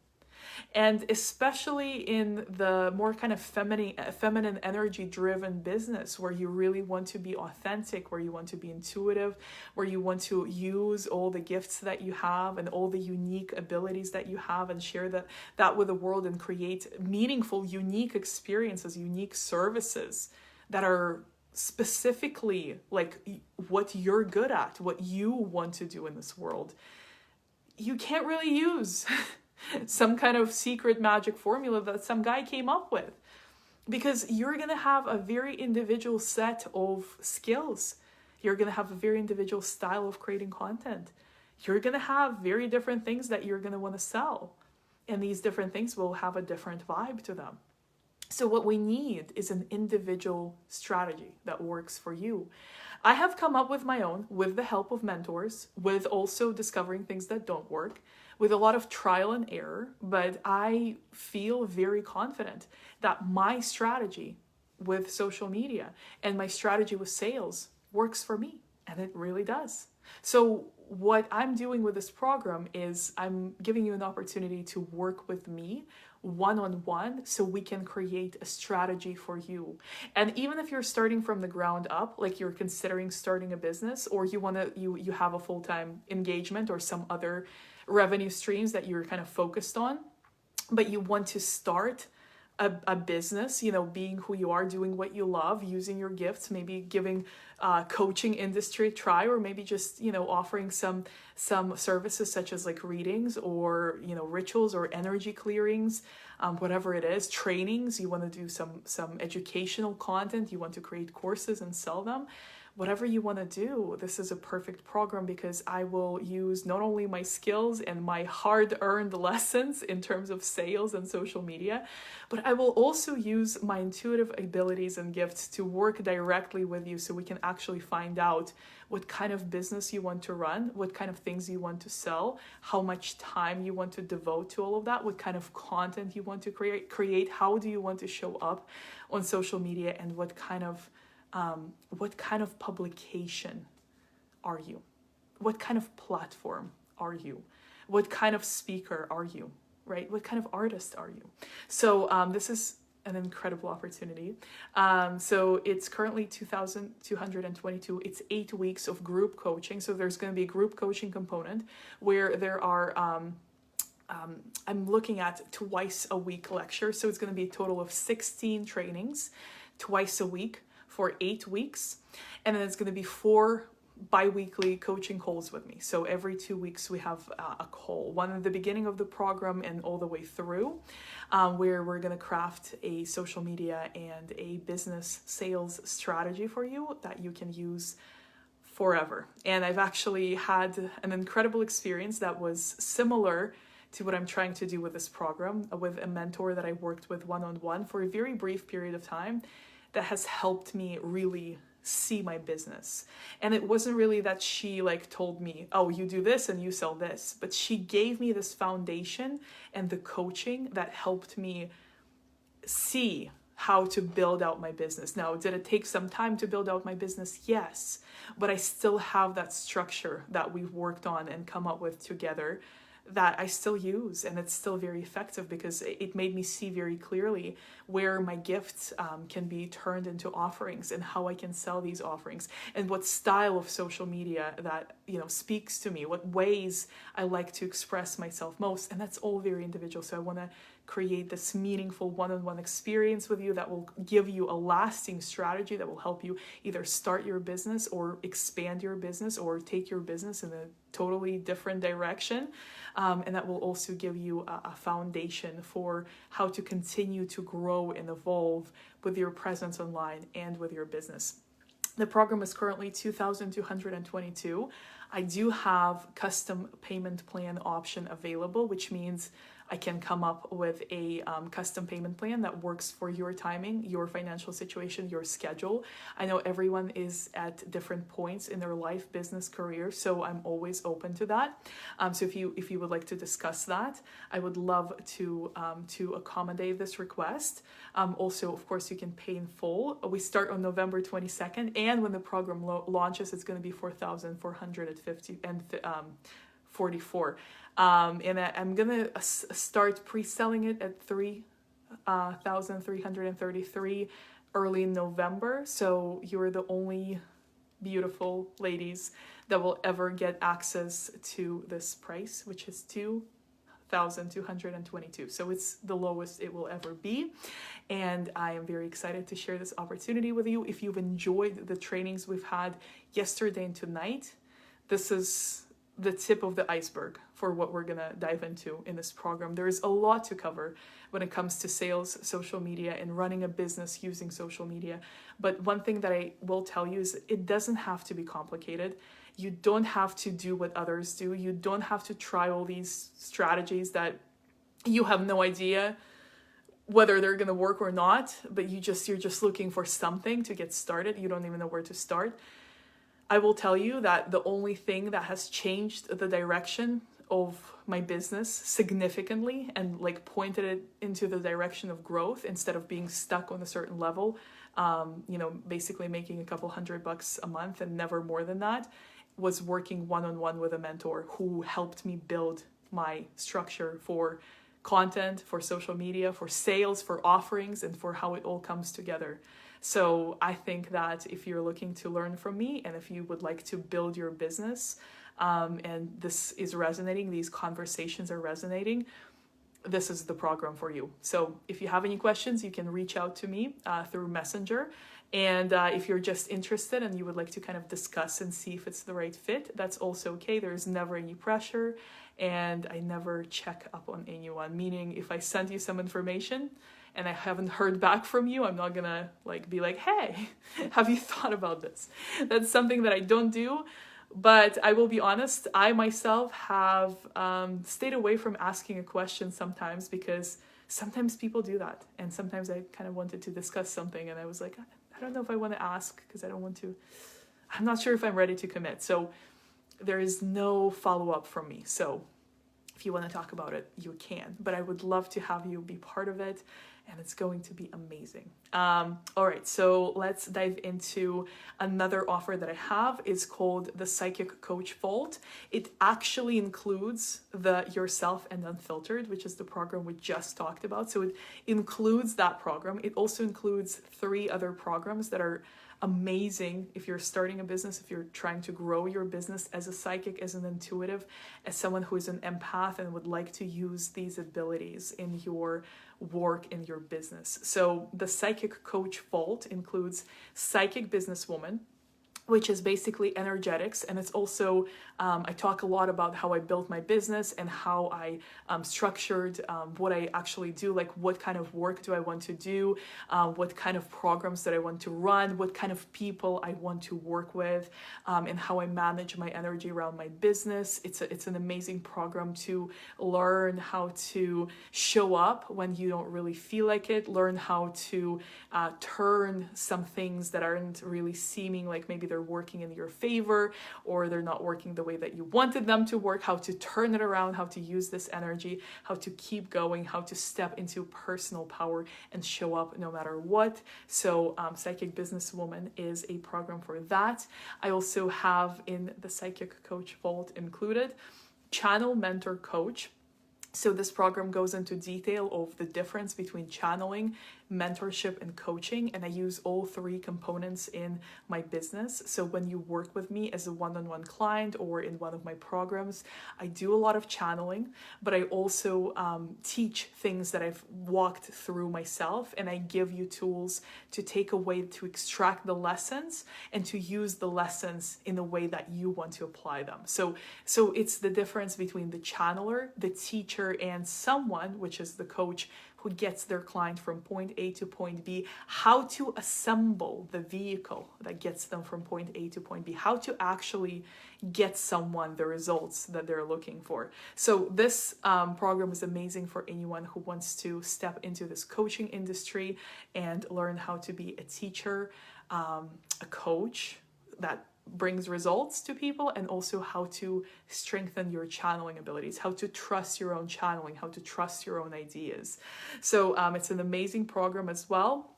And especially in the more kind of feminine energy driven business, where you really want to be authentic, where you want to be intuitive, where you want to use all the gifts that you have and all the unique abilities that you have and share that with the world and create meaningful, unique experiences, unique services that are specifically like what you're good at, what you want to do in this world. You can't really use some kind of secret magic formula that some guy came up with, because you're going to have a very individual set of skills. You're going to have a very individual style of creating content. You're going to have very different things that you're going to want to sell, and these different things will have a different vibe to them. So what we need is an individual strategy that works for you. I have come up with my own, with the help of mentors, with also discovering things that don't work, with a lot of trial and error, but I feel very confident that my strategy with social media and my strategy with sales works for me, and it really does. So what I'm doing with this program is I'm giving you an opportunity to work with me one-on-one so we can create a strategy for you. And even if you're starting from the ground up, like you're considering starting a business, or you have a full-time engagement or some other revenue streams that you're kind of focused on, but you want to start a business, being who you are, doing what you love, using your gifts, maybe giving coaching industry a try, or maybe just, offering some services such as like readings or, rituals or energy clearings, whatever it is, trainings, you want to do some educational content, you want to create courses and sell them. Whatever you want to do, this is a perfect program, because I will use not only my skills and my hard-earned lessons in terms of sales and social media, but I will also use my intuitive abilities and gifts to work directly with you so we can actually find out what kind of business you want to run, what kind of things you want to sell, how much time you want to devote to all of that, what kind of content you want to create, how do you want to show up on social media, and what kind of publication are you? What kind of platform are you? What kind of speaker are you, right? What kind of artist are you? So this is an incredible opportunity. So it's currently 2,222. It's 8 weeks of group coaching. So there's going to be a group coaching component where there are I'm looking at twice a week lectures. So it's going to be a total of 16 trainings twice a week for 8 weeks. And then it's going to be 4 bi-weekly coaching calls with me. So every 2 weeks we have a call, one at the beginning of the program and all the way through, where we're going to craft a social media and a business sales strategy for you that you can use forever. And I've actually had an incredible experience that was similar to what I'm trying to do with this program, with a mentor that I worked with one-on-one for a very brief period of time, that has helped me really see my business. And it wasn't really that she told me, oh, you do this and you sell this, but she gave me this foundation and the coaching that helped me see how to build out my business. Now, did it take some time to build out my business? Yes, but I still have that structure that we've worked on and come up with together that I still use, and it's still very effective because it made me see very clearly where my gifts can be turned into offerings and how I can sell these offerings, and what style of social media that speaks to me, what ways I like to express myself most, and that's all very individual. So I want to create this meaningful one-on-one experience with you that will give you a lasting strategy that will help you either start your business or expand your business or take your business in a totally different direction. And that will also give you a foundation for how to continue to grow and evolve with your presence online and with your business. The program is currently 2,222. I do have custom payment plan option available, which means I can come up with a custom payment plan that works for your timing, your financial situation, your schedule. I know everyone is at different points in their life, business, career, so I'm always open to that. So if you would like to discuss that, I would love to accommodate this request. Also, of course, you can pay in full. We start on November 22nd, and when the program launches, it's going to be 4,450 and 44. And I'm gonna start pre-selling it at 3,333 early November. So you're the only beautiful ladies that will ever get access to this price, which is 2,222. So it's the lowest it will ever be. And I am very excited to share this opportunity with you. If you've enjoyed the trainings we've had yesterday and tonight, this is the tip of the iceberg for what we're gonna dive into in this program. There is a lot to cover when it comes to sales, social media, and running a business using social media. But one thing that I will tell you is it doesn't have to be complicated. You don't have to do what others do. You don't have to try all these strategies that you have no idea whether they're gonna work or not, but you're just looking for something to get started. You don't even know where to start. I will tell you that the only thing that has changed the direction of my business significantly and pointed it into the direction of growth instead of being stuck on a certain level, basically making a couple $100 a month and never more than that, was working one-on-one with a mentor who helped me build my structure for content, for social media, for sales, for offerings, and for how it all comes together. So I think that if you're looking to learn from me and if you would like to build your business, and this is resonating, these conversations are resonating, this is the program for you. So if you have any questions, you can reach out to me through Messenger. And if you're just interested and you would like to kind of discuss and see if it's the right fit, that's also okay. There's never any pressure. And I never check up on anyone, meaning if I send you some information and I haven't heard back from you, I'm not gonna be like, hey, have you thought about this? That's something that I don't do. But I will be honest, I myself have stayed away from asking a question sometimes, because sometimes people do that. And sometimes I kind of wanted to discuss something and I was like, I don't know if I want to ask because I'm not sure if I'm ready to commit. So there is no follow-up from me. So if you want to talk about it, you can. But I would love to have you be part of it. And it's going to be amazing. All right, so let's dive into another offer that I have. It's called the Psychic Coach Vault. It actually includes the Yourself and Unfiltered, which is the program we just talked about. So it includes that program. It also includes 3 other programs that are amazing if you're starting a business, if you're trying to grow your business as a psychic, as an intuitive, as someone who is an empath and would like to use these abilities in your work, in your business. So the Psychic Coach Vault includes Psychic Businesswoman, which is basically energetics. And it's also, I talk a lot about how I built my business and how I structured what I actually do, like what kind of work do I want to do, what kind of programs that I want to run, what kind of people I want to work with, and how I manage my energy around my business. It's an amazing program to learn how to show up when you don't really feel like it, learn how to turn some things that aren't really seeming like maybe they're working in your favor or they're not working the way that you wanted them to work, how to turn it around, how to use this energy, how to keep going, how to step into personal power and show up no matter what. So Psychic Businesswoman is a program for that. I also have in the Psychic Coach Vault included Channel Mentor Coach. So this program goes into detail of the difference between channeling, mentorship, and coaching, and I use all 3 components in my business. So when you work with me as a one-on-one client or in one of my programs, I do a lot of channeling, but I also teach things that I've walked through myself, and I give you tools to take away, to extract the lessons and to use the lessons in the way that you want to apply them. So it's the difference between the channeler, the teacher, and someone, which is the coach, who gets their client from point A to point B, how to assemble the vehicle that gets them from point A to point B, how to actually get someone the results that they're looking for. So this program is amazing for anyone who wants to step into this coaching industry and learn how to be a teacher, a coach that brings results to people, and also how to strengthen your channeling abilities, how to trust your own channeling, how to trust your own ideas. So it's an amazing program as well.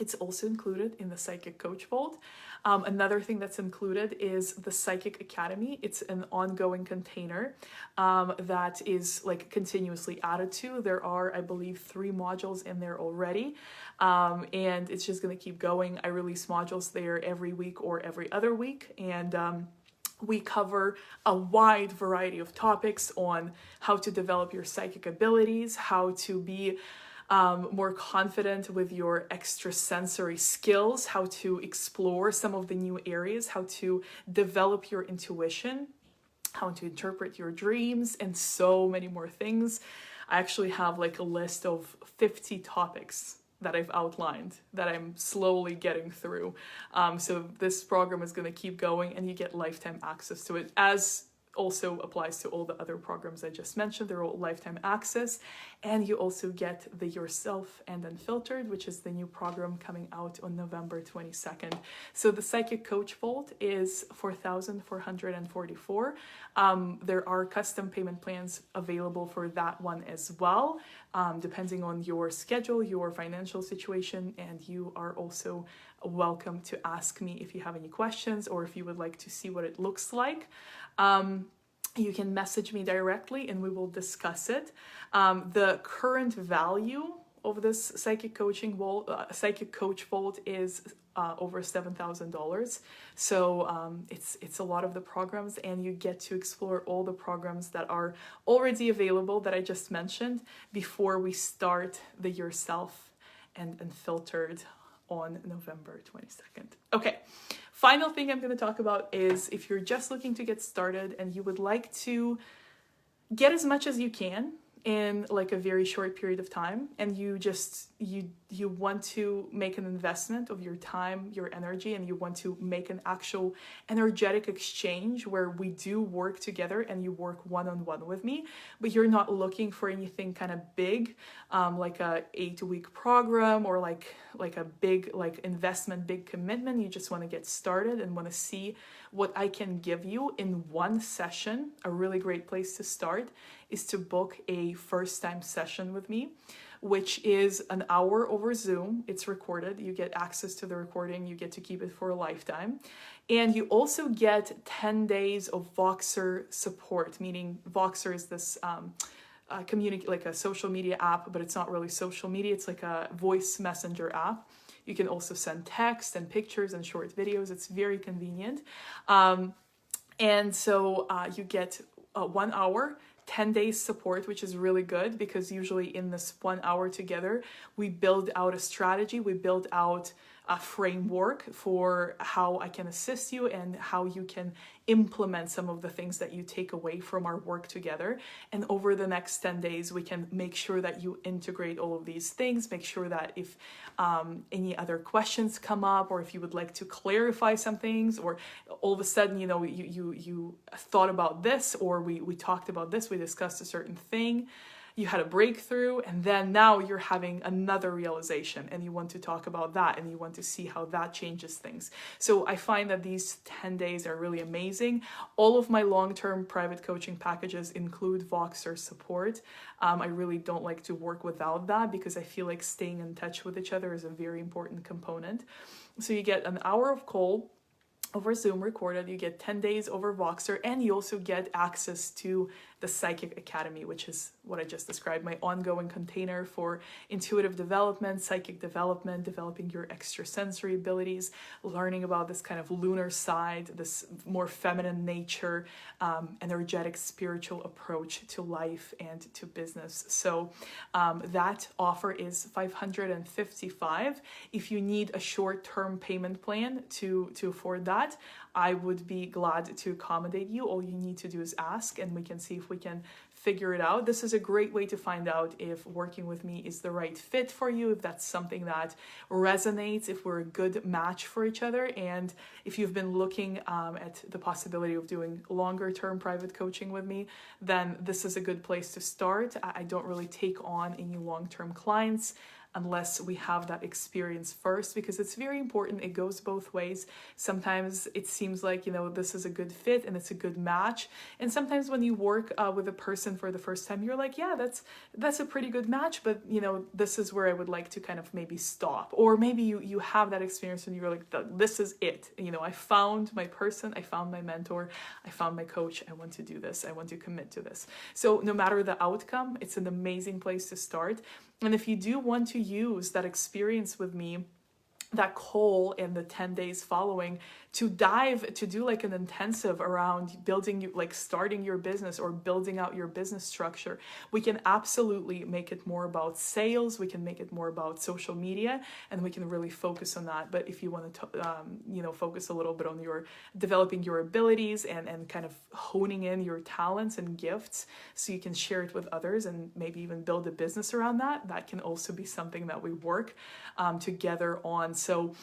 It's also included in the Psychic Coach Vault. Another thing that's included is the Psychic Academy. It's an ongoing container that is continuously added to. There are, I believe, 3 modules in there already. And it's just going to keep going. I release modules there every week or every other week. And we cover a wide variety of topics on how to develop your psychic abilities, how to be more confident with your extrasensory skills, how to explore some of the new areas, how to develop your intuition, how to interpret your dreams, and so many more things. I actually have a list of 50 topics that I've outlined that I'm slowly getting through. So this program is going to keep going, and you get lifetime access to it, as also applies to all the other programs I just mentioned. They're all lifetime access. And you also get the Yourself and Unfiltered, which is the new program coming out on November 22nd. So the Psychic Coach Vault is $4,444. There are custom payment plans available for that one as well. depending on your schedule, your financial situation, and you are also welcome to ask me if you have any questions or if you would like to see what it looks like. You can message me directly and we will discuss it. The current value of this psychic coaching psychic coach vault is over $7,000. So it's a lot of the programs, and you get to explore all the programs that are already available that I just mentioned before we start the Yourself and Unfiltered on November 22nd. Okay, final thing I'm going to talk about is if you're just looking to get started and you would like to get as much as you can in like a very short period of time, and you want to make an investment of your time, your energy, and you want to make an actual energetic exchange where we do work together and you work one-on-one with me, but you're not looking for anything kind of big, like a 8-week program or like a big investment, big commitment. You just want to get started and want to see what I can give you in one session. A really great place to start is to book a first-time session with me, which is an hour over Zoom. It's recorded. You get access to the recording. You get to keep it for a lifetime. And you also get 10 days of Voxer support, meaning Voxer is this like a social media app, but it's not really social media. It's like a voice messenger app. You can also send text and pictures and short videos. It's very convenient. And so you get 1 hour, 10 days support, which is really good because usually in this 1 hour together, we build out a strategy, we build out a framework for how I can assist you and how you can implement some of the things that you take away from our work together. And over the next 10 days, we can make sure that you integrate all of these things, make sure that if any other questions come up, or if you would like to clarify some things, or all of a sudden, you thought about this, or we talked about this, we discussed a certain thing, you had a breakthrough, and then now you're having another realization and you want to talk about that and you want to see how that changes things. So I find that these 10 days are really amazing. All of my long-term private coaching packages include Voxer support. I really don't like to work without that because I feel like staying in touch with each other is a very important component. So you get an hour of call over Zoom recorded, you get 10 days over Voxer, and you also get access to the Psychic Academy, which is what I just described, my ongoing container for intuitive development, psychic development, developing your extrasensory abilities, learning about this kind of lunar side, this more feminine nature, energetic, spiritual approach to life and to business. So that offer is $555. If you need a short-term payment plan to afford that, I would be glad to accommodate you. All you need to do is ask, and we can see if we can figure it out. This is a great way to find out if working with me is the right fit for you, if that's something that resonates, if we're a good match for each other. And if you've been looking at the possibility of doing longer term private coaching with me, then this is a good place to start. I don't really take on any long-term clients unless we have that experience first, because it's very important. It goes both ways. Sometimes it seems like, this is a good fit and it's a good match. And sometimes when you work with a person for the first time, you're like, yeah, that's a pretty good match, but this is where I would like to kind of maybe stop. Or maybe you have that experience and you're like, this is it. I found my person, I found my mentor, I found my coach. I want to do this. I want to commit to this. So no matter the outcome, it's an amazing place to start. And if you do want to use that experience with me, that call in the 10 days following, to do like an intensive around starting your business or building out your business structure, we can absolutely make it more about sales. We can make it more about social media, and we can really focus on that. But if you want to, focus a little bit on your developing your abilities and kind of honing in your talents and gifts so you can share it with others and maybe even build a business around that, that can also be something that we work together on. So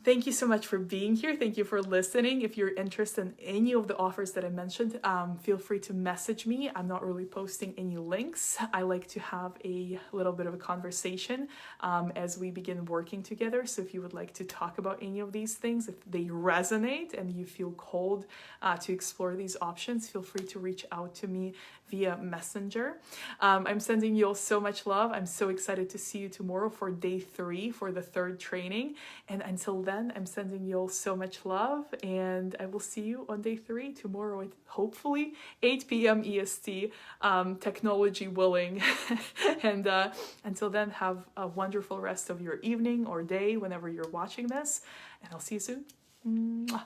Thank you so much for being here. Thank you for listening. If you're interested in any of the offers that I mentioned, feel free to message me. I'm not really posting any links. I like to have a little bit of a conversation as we begin working together. So if you would like to talk about any of these things, if they resonate and you feel called to explore these options, feel free to reach out to me via Messenger. I'm sending you all so much love. I'm so excited to see you tomorrow for day 3 for the 3rd training. And until then, I'm sending you all so much love, and I will see you on day 3 tomorrow at hopefully 8 p.m. EST, technology willing. And until then, have a wonderful rest of your evening or day whenever you're watching this, and I'll see you soon. Mwah.